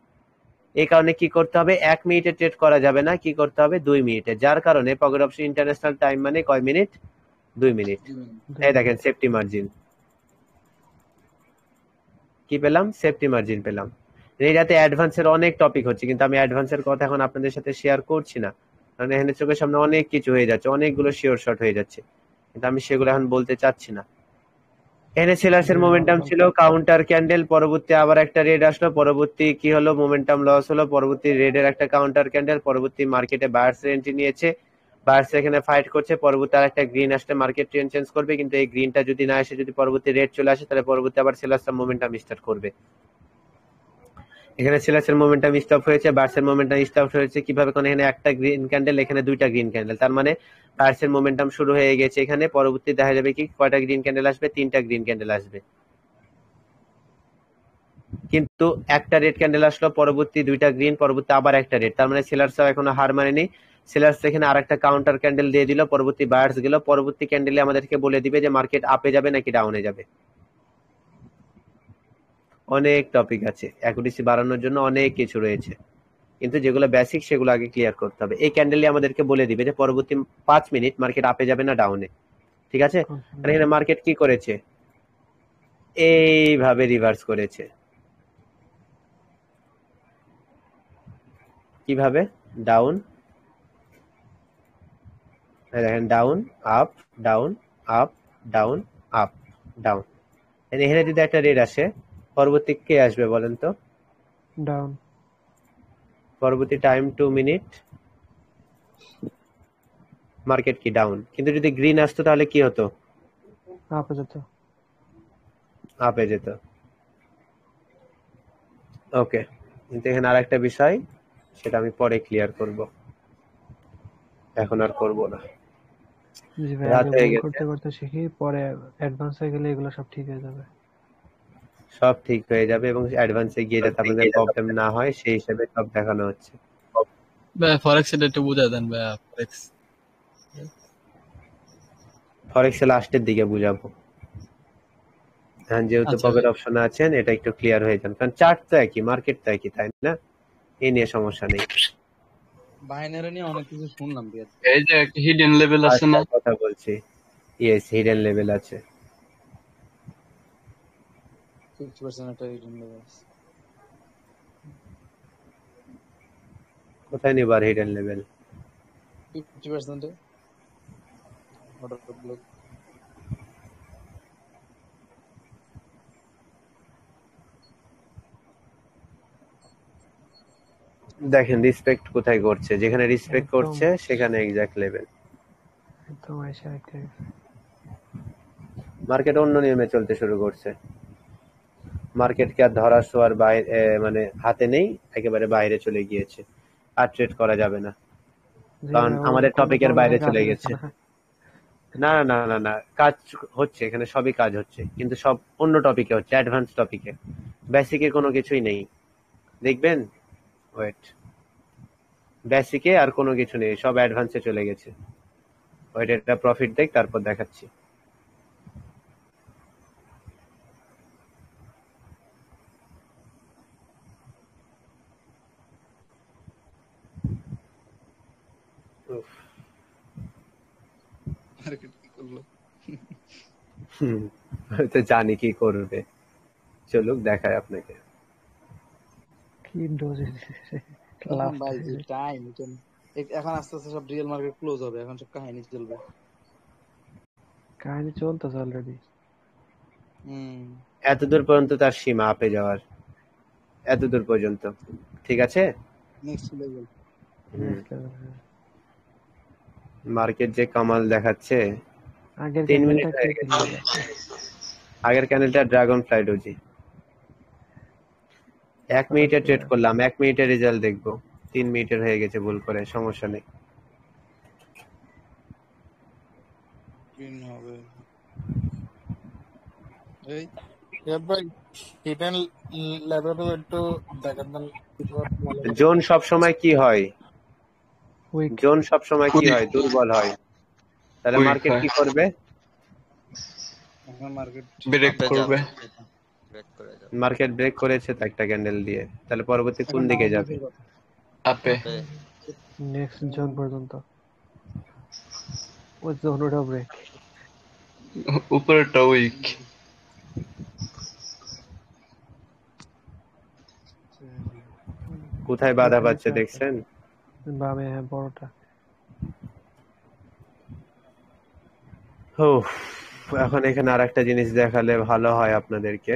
S1: এই কারণে কি করতে হবে, 1 মিনিটে ট্রেড করা যাবে না, কি করতে হবে 2 মিনিটে। যার কারণে পকেট অপশন ইন্টারন্যাশনাল টাইম মানে কয় মিনিট? 2 মিনিট। এই দেখেন সেফটি মার্জিন কি পেলাম, সেফটি মার্জিন পেলাম। এইটাতে অ্যাডভান্সের অনেক টপিক হচ্ছে, কিন্তু আমি অ্যাডভান্সের কথা এখন আপনাদের সাথে শেয়ার করছি না, কারণ এখানে চোখের সামনে অনেক কিছু হয়ে যাচ্ছে, অনেকগুলো শিওর শর্ট হয়ে যাচ্ছে, কিন্তু আমি সেগুলো এখন বলতে চাচ্ছি না। এখানে সেলার্স এর মোমেন্টাম ছিল, কাউন্টার ক্যান্ডেল, পরবর্তী আবার একটা রেড আসলো, পরবর্তী কি হলো, মোমেন্টাম লস হলো, পরবর্তী রেডের একটা কাউন্টার ক্যান্ডেল, পরবর্তী মার্কেটে বায়ার্স এন্ট্রি নিয়েছে, বায়ার্স এখানে ফাইট করছে, পরবর্তী আর একটা গ্রিন আসলে মার্কেট ট্রেন্ড চেঞ্জ করবে, কিন্তু এই গ্রিনটা যদি না এসে যদি পরবর্তী রেড চলে আসে, তাহলে পরবর্তী আবার সেলার্সটা মোমেন্টাম স্টার্ট করবে। এখানে সেলার্সের মোমেন্টাম স্টপ হয়েছে, বায়ার্সের মোমেন্টাম স্টপ হয়েছে কিভাবে? কারণ এখানে একটা গ্রিন ক্যান্ডেল, এখানে দুইটা গ্রিন ক্যান্ডেল, তার মানে বায়ার্সের মোমেন্টাম শুরু হয়ে গেছে। এখানে পরবর্তী দেখা যাবে কি কয়টা গ্রিন ক্যান্ডেল আসবে, 3টা গ্রিন ক্যান্ডেল আসবে, কিন্তু একটা রেড ক্যান্ডেল আসলো, পরবর্তী 2টা গ্রিন, পরবর্তী আবার একটা রেড, তার মানে সেলার্সও এখনো হার মানেনি। সেলার্স এখানে আরেকটা কাউন্টার ক্যান্ডেল দিয়ে দিল, পরবর্তী বায়ার্স গেল, পরবর্তী ক্যান্ডেলে আমাদেরকে বলে দিবে যে মার্কেট আপে যাবে নাকি ডাউনে যাবে। অনেক টপিক আছে, অ্যাকুরেসি বাড়ানোর জন্য অনেক কিছু রয়েছে, কিন্তু যেগুলো বেসিক সেগুলো আগে ক্লিয়ার করতে হবে। এই ক্যান্ডেলই আমাদেরকে বলে দিবে যে পরবর্তী 5 মিনিট মার্কেট আপে যাবে না ডাউনে, ঠিক আছে? আর এখানে মার্কেট কি করেছে, এইভাবে রিভার্স করেছে। কিভাবে? ডাউন, দেখেন down up down up down up down. এখানে যদি একটা রেড আসে, পরবর্তী কে আসবে বলেন তো?
S3: ডাউন।
S1: পরবর্তী টাইম 2 মিনিট, মার্কেট কি ডাউন। কিন্তু যদি গ্রিন আসতো তাহলে কি হতো?
S3: আপে যেত।
S1: আপে যেত। ওকে, কিন্তু এখানে আরেকটা বিষয়, সেটা আমি পরে ক্লিয়ার করব, এখন আর করব না।
S3: জি ভাই,
S1: রাত
S3: আগে
S1: হয়ে
S3: ভুল
S1: গেছে,
S3: করতে করতে শিখি, পরে অ্যাডভান্স হয়ে গেলে এগুলো সব ঠিক হয়ে যাবে।
S1: সব ঠিক হয়ে যাবে, এবং অ্যাডভান্সে গিয়ে যাতে আপনাদের প্রবলেম না হয় সেই হিসেবে সব দেখানো হচ্ছে।
S2: ভাই ফরেক্স এটা একটু বুঝাই দেন ভাই, ফরেক্স।
S1: ফরেক্স লাস্টের দিকে বুঝাবো, হ্যাঁ, যেহেতু
S2: আচ্ছা
S1: পকেট
S2: ভাই।
S1: অপশনে আছেন, এটা একটু ক্লিয়ার হয়ে যান, কারণ চার্ট তো একই, মার্কেট তো একই, তাই না? এই নিয়ে সমস্যা নেই।
S7: বাইনারি নিয়ে অনেক কিছু শুনলাম রিয়াদ।
S2: এই যে একটা হিডেন লেভেল আছে না,
S1: কথা বলছি। ইয়েস, হিডেন লেভেল আছে।
S7: 50% একটা রিটার্ন লেভেল আছে।
S1: কোথায় নিবার হিডেন লেভেল?
S7: 50% এ অর্ডার ব্লক।
S1: দেখেন রিসপেক্ট কোথায় করছে, যেখানে রিসপেক্ট
S3: একদম
S1: করছে সেখানে এক্সাক্ট লেভেল।
S3: একদম এসে রেখে
S1: মার্কেট অন্য নিয়মে চলতে শুরু করছে। মার্কেটকে আর ধরার ছোঁয়ার বাইরে মানে হাতে নেই, একেবারে বাইরে চলে গিয়েছে। আর ট্রেড করা যাবে না,
S3: জি
S1: কারণ
S3: ভাই,
S1: আমাদের
S3: কোনো
S1: টপিকের বাইরে
S3: প্রবলেমে কাজ
S1: চলে
S3: হচ্ছে
S1: গেছে।
S3: না।
S1: না না না না, কাজ হচ্ছে এখানে, সবই কাজ হচ্ছে, কিন্তু সব অন্য টপিকে হচ্ছে, অ্যাডভান্স টপিকে। বেসিকে কোনো কিছুই নেই, দেখবেন। ওয়েট, বেসিকে আর কোনো কিছু নেই, সব অ্যাডভান্সে চলে গেছে। ওয়েট, এটা প্রফিট দেখ, তারপর দেখাচ্ছি। উফ,
S7: মার্কেট কি করলো?
S1: আমি তো জানি কি করবে, চলুক দেখায় আপনাকে।
S3: কি ডোজ
S7: এখন
S3: লাস্ট
S7: ভাই যে টাইম এখন আস্তে আস্তে সব রিয়েল মার্কেট ক্লোজ হবে, এখন সব কাহিনী চলবে।
S3: কাহিনী চলতেছে অলরেডি।
S1: এতদূর পর্যন্ত তার সীমা আপে যাওয়ার, এতদূর পর্যন্ত, ঠিক আছে।
S7: Next level.
S1: মার্কেট যে কামাল দেখাচ্ছে।
S3: আগের
S1: 3 মিনিট
S3: ক্যান্ডেলটা
S1: হয়ে
S3: কি
S1: গেছে।
S3: ছিল?
S1: আগের ক্যান্ডেলটা ড্রাগন ফ্লাই ডোজি। 1 মিনিটে ট্রেড করলাম, 1 মিনিটের রেজাল্ট দেখবো। 3 মিনিটের হয়ে গেছে ভুল করে, সমস্যা নেই।
S7: গ্রিন হবে।
S10: এই ভাই হিডেন লেভেল একটু দেখেন না।
S1: জোন সব সময় কি হয়?
S3: উইক।
S1: জোন সব সময় কি হয়? দুর্বল হয়। তাহলে মার্কেট কি করবে?
S7: এখন মার্কেট
S2: ব্রেক করবে।
S1: মার্কেট ব্রেক করেছে তো একটা ক্যান্ডেল দিয়ে, তাহলে পরবর্তী কোন দিকে যাবে?
S2: আপে।
S3: নেক্সট জোন পর্যন্ত। ওই জোনটা ব্রেক।
S2: উপরেরটা উইক।
S1: কোথায় বাধা পাচ্ছে দেখছেন?
S3: বামে, হ্যাঁ, বড়টা।
S1: এখন এখানে আরেকটা জিনিস দেখালে ভালো হয় আপনাদেরকে।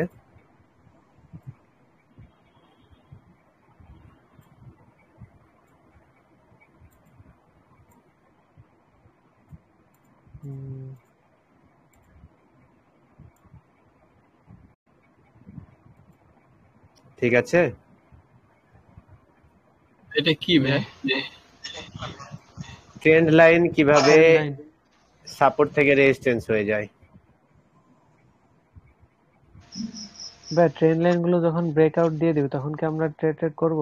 S1: ঠিক আছে,
S2: এটা কি ভাই?
S1: ট্রেন্ড লাইন কিভাবে সাপোর্ট থেকে রেজিস্ট্যান্স হয়ে যায়?
S3: ভাই ট্রেন্ড লাইন গুলো যখন ব্রেকআউট দিয়ে দিবে তখন কি আমরা ট্রেড করব?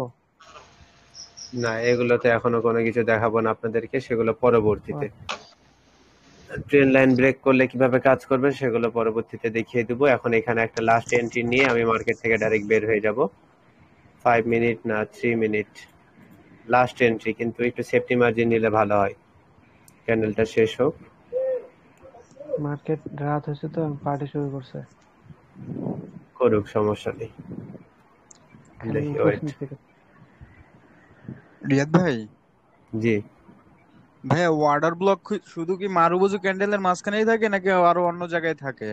S1: না, এগুলোতে এখনো কোনো কিছু দেখাবো না আপনাদেরকে, সেগুলো পরবর্তীতে। ট্রেন্ড লাইন ব্রেক করলে কিভাবে কাজ করবে সেগুলো পরবর্তীতে দেখিয়ে দেবো। এখন এখানে একটা লাস্ট এন্ট্রি নিয়ে আমি মার্কেট থেকে ডাইরেক্ট বের হয়ে যাব। 5 মিনিট না 3 মিনিট লাস্ট এন্ট্রি, কিন্তু একটু সেফটি মার্জিন নিলে ভালো হয়। ক্যান্ডেলটা শেষ হোক।
S3: মার্কেট রাত হয়েছে তো পার্টি শুরু করছে।
S1: করুক, সমস্যা নেই। দেখি, ওয়েট।
S5: রিয়াদ ভাই।
S1: জি
S5: ভাই, ওয়াটার ব্লক শুধু কি মারুবুজু ক্যান্ডেলের মাঝখানেই থাকে নাকি আরো অন্য জায়গায় থাকে?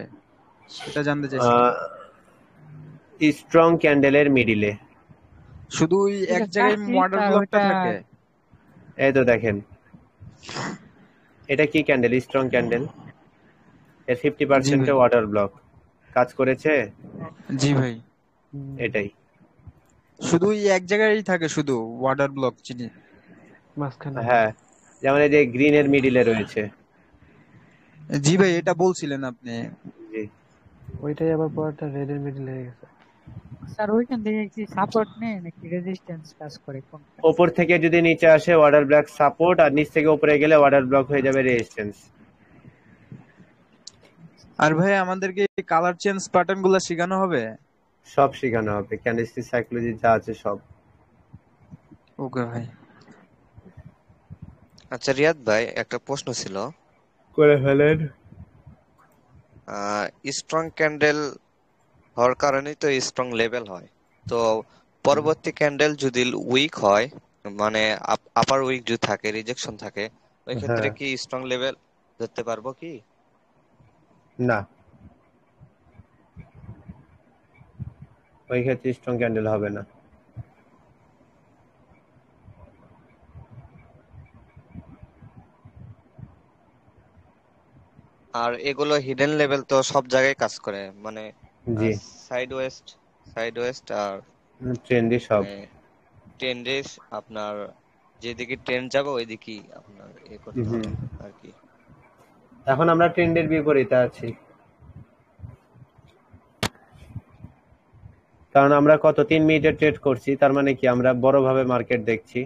S5: এটা জানতে চাইছি।
S1: স্ট্রং ক্যান্ডেলের মিডিলে
S5: শুধু ওই এক জায়গায় ওয়াটার ব্লকটা থাকে?
S1: এই তো দেখেন, এটা কি ক্যান্ডেল? স্ট্রং ক্যান্ডেল, এর 50% ওয়াটার ব্লক কাজ করেছে।
S5: জি ভাই,
S1: এটাই
S5: শুধু ওই এক জায়গায় থাকে, শুধু ওয়াটার ব্লক চিনি
S3: মাঝখানে।
S1: হ্যাঁ, যেমন এই যে গ্রিন এর মিডিলে রয়েছে।
S5: জি ভাই, এটা বলছিলেন আপনি।
S1: জি,
S3: ওইটাই আবার পরটা রেড এর মিডল হয়ে গেছে।
S11: স্যার ওইখান থেকে কি সাপোর্ট নেয় নাকি রেজিস্ট্যান্স কাজ করে?
S1: উপর থেকে যদি নিচে আসে ওয়াটার ব্লক সাপোর্ট, আর নিচ থেকে উপরে গেলে ওয়াটার ব্লক হয়ে যাবে রেজিস্ট্যান্স।
S5: আর ভাই আমাদেরকে কালার চেঞ্জ প্যাটার্ন গুলো শেখানো হবে?
S1: সব শেখানো হবে, ক্যান্ডেলস্টিক সাইকোলজি যা আছে সব।
S5: ওকে ভাই।
S12: আচ্ছা রিয়াদ ভাই, একটা প্রশ্ন ছিল।
S1: করে ফেলেন।
S12: স্ট্রং ক্যান্ডেল হওয়ার কারণেই তো স্ট্রং লেভেল হয়। তো পরবর্তী ক্যান্ডেল যদি উইক হয়, মানে আপার উইক যদি থাকে, রিজেকশন থাকে, ওই ক্ষেত্রে
S1: হ্যাঁ,
S12: কি স্ট্রং লেভেল ধরতে পারবো কি?
S1: না, ওই ক্ষেত্রে স্ট্রং ক্যান্ডেল হবে না।
S12: আর এগুলো হিডেন লেভেল তো সব জায়গায় কাজ করে, মানে
S1: জি,
S12: সাইড ওয়েস্ট, আর
S1: ট্রেন্ডি সব।
S12: মানে ট্রেন্ডের আপনার যেদিকে ট্রেন্ড যাবে ওইদিকেই আপনার করতে
S1: হুম,
S12: হবে আর কি।
S1: এখন আমরা ট্রেন্ডের বিপরীতে আছি, কারণ আমরা কত 3 মিনিটের ট্রেড করছি, তার মানে কি আমরা বড়ভাবে মার্কেট দেখছি।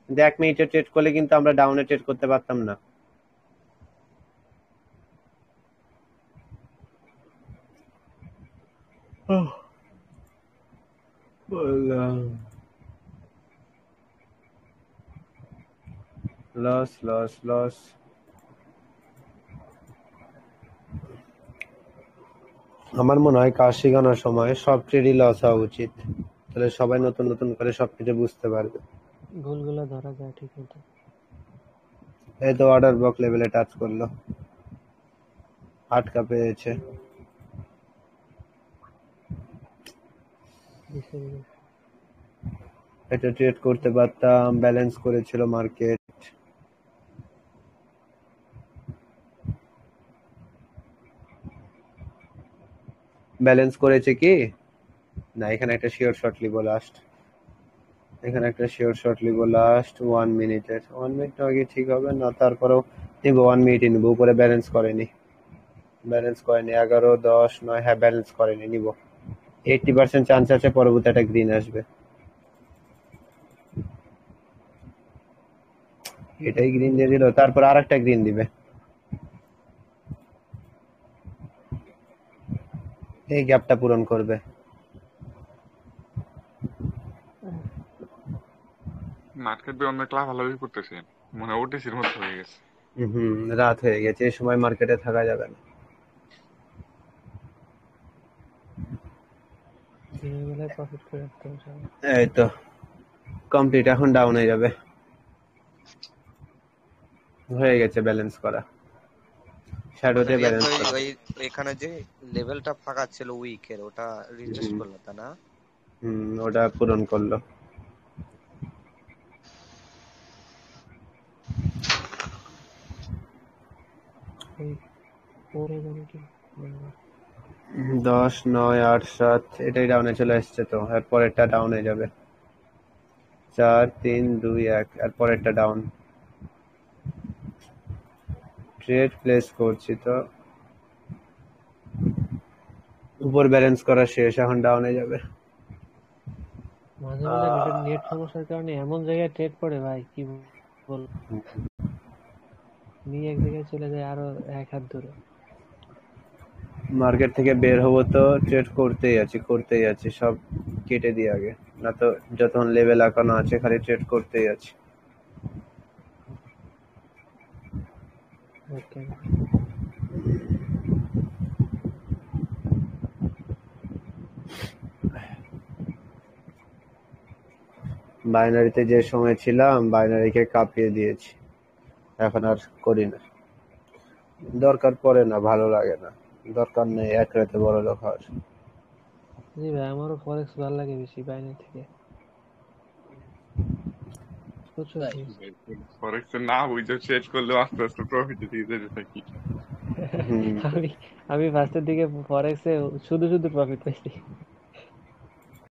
S1: কিন্তু 1 মিনিটের ট্রেড করলে কিন্তু আমরা ডাউনে ট্রেড করতে পারতাম না। Loss loss loss. আমার মনে হয় কাজ শেখানোর সময় সব ট্রেডই লস হওয়া উচিত, তাহলে সবাই নতুন নতুন করে সবকিছু বুঝতে পারবে।
S3: ভুলগুলো ধরা যায় ঠিক মতো।
S1: এই তো অর্ডার ব্লক লেভেলে টাচ করলো, আটকা পেয়েছে। এটা ট্রেড করতে পারতাম, ব্যালেন্স করেছিল মার্কেট। ব্যালেন্স করেছে কি না, এখানে একটা শিওর শর্ট লিব লাস্ট, এখানে একটা শিওর শর্ট লিব লাস্ট 1 মিনিটের। 1 মিনিট আগে ঠিক হবে না, তারপরেও নিব 1 মিনিটই নিব। উপরে ব্যালেন্স করেনি, 11, 10, 9, হ্যাঁ ব্যালেন্স করেনি, নিব। 80% চান্স আছে পরবর্তী একটা গ্রিন আসবে। এটাই গ্রিন দিয়ে দিল, তারপর আর একটা গ্রিন দিবে। এই গ্যাপটা পূরণ করবে।
S9: মার্কেট দিয়ে অনেক লাভালাভি করতেছে, মনে হয় ওটিসির মতো হয়ে গেছে।
S1: রাত হয়ে গেছে, এই সময় মার্কেটে থাকা যাবে না।
S3: দিনের বেলায় প্রফিট করে রাখতে হবে সবাই।
S1: এই তো কমপ্লিট, এখন ডাউন হয়ে যাবে। হয়ে গেছে ব্যালেন্স করা, শ্যাডোতে
S12: রিয়াদ
S1: ব্যালেন্স
S12: ভাই,
S1: করা।
S12: এখানে যে লেভেলটা ফাঁকা ছিল উইকের, ওটা রিটেস্ট করলো তা না?
S1: ওটা পূরণ করলো।
S3: পরে জানি কি
S1: 10, 9, 8, 7 এটাই ডাউনে চলে আসছে, তো এর পরেরটা ডাউনে যাবে। 4, 3, 2, 1 এর পরেরটা ডাউন। ট্রেড প্লেস করছি তো উপর ব্যালেন্স করা শেষ, এখন ডাউনে যাবে।
S3: মাঝে মাঝে নেট সমস্যার কারণে এমন জায়গায় ট্রেড পড়ে ভাই, কি বল, নিয়ে এক জায়গায় চলে যায় আরো 1 হাত দূরে।
S1: মার্কেট থেকে বের হবো তো ট্রেড করতেই আছি সব কেটে দিয়ে আগে, না তো যতক্ষণ লেভেল আঁকানো আছে খালি ট্রেড করতেই আছি।
S3: ওকে,
S1: বাইনারিতে যে সময় ছিলাম বাইনারিকে কাঁপিয়ে দিয়েছি, এখন আর করি না, দরকার পড়ে না, ভালো লাগে না, দরকার নেই এক রাতে বড় লোক হওয়ার।
S3: জি ভাই, আমারও ফরেক্স ভালো লাগে বেশি বাইরে থেকে।
S9: ফরেক্স না বুঝে ট্রেড করলে আস্তে আস্তে প্রফিটে দিয়ে যেতে থাকি।
S3: আমি ফার্স্টের দিকে ফরেক্সে শুধু শুধু প্রফিট পাইছি।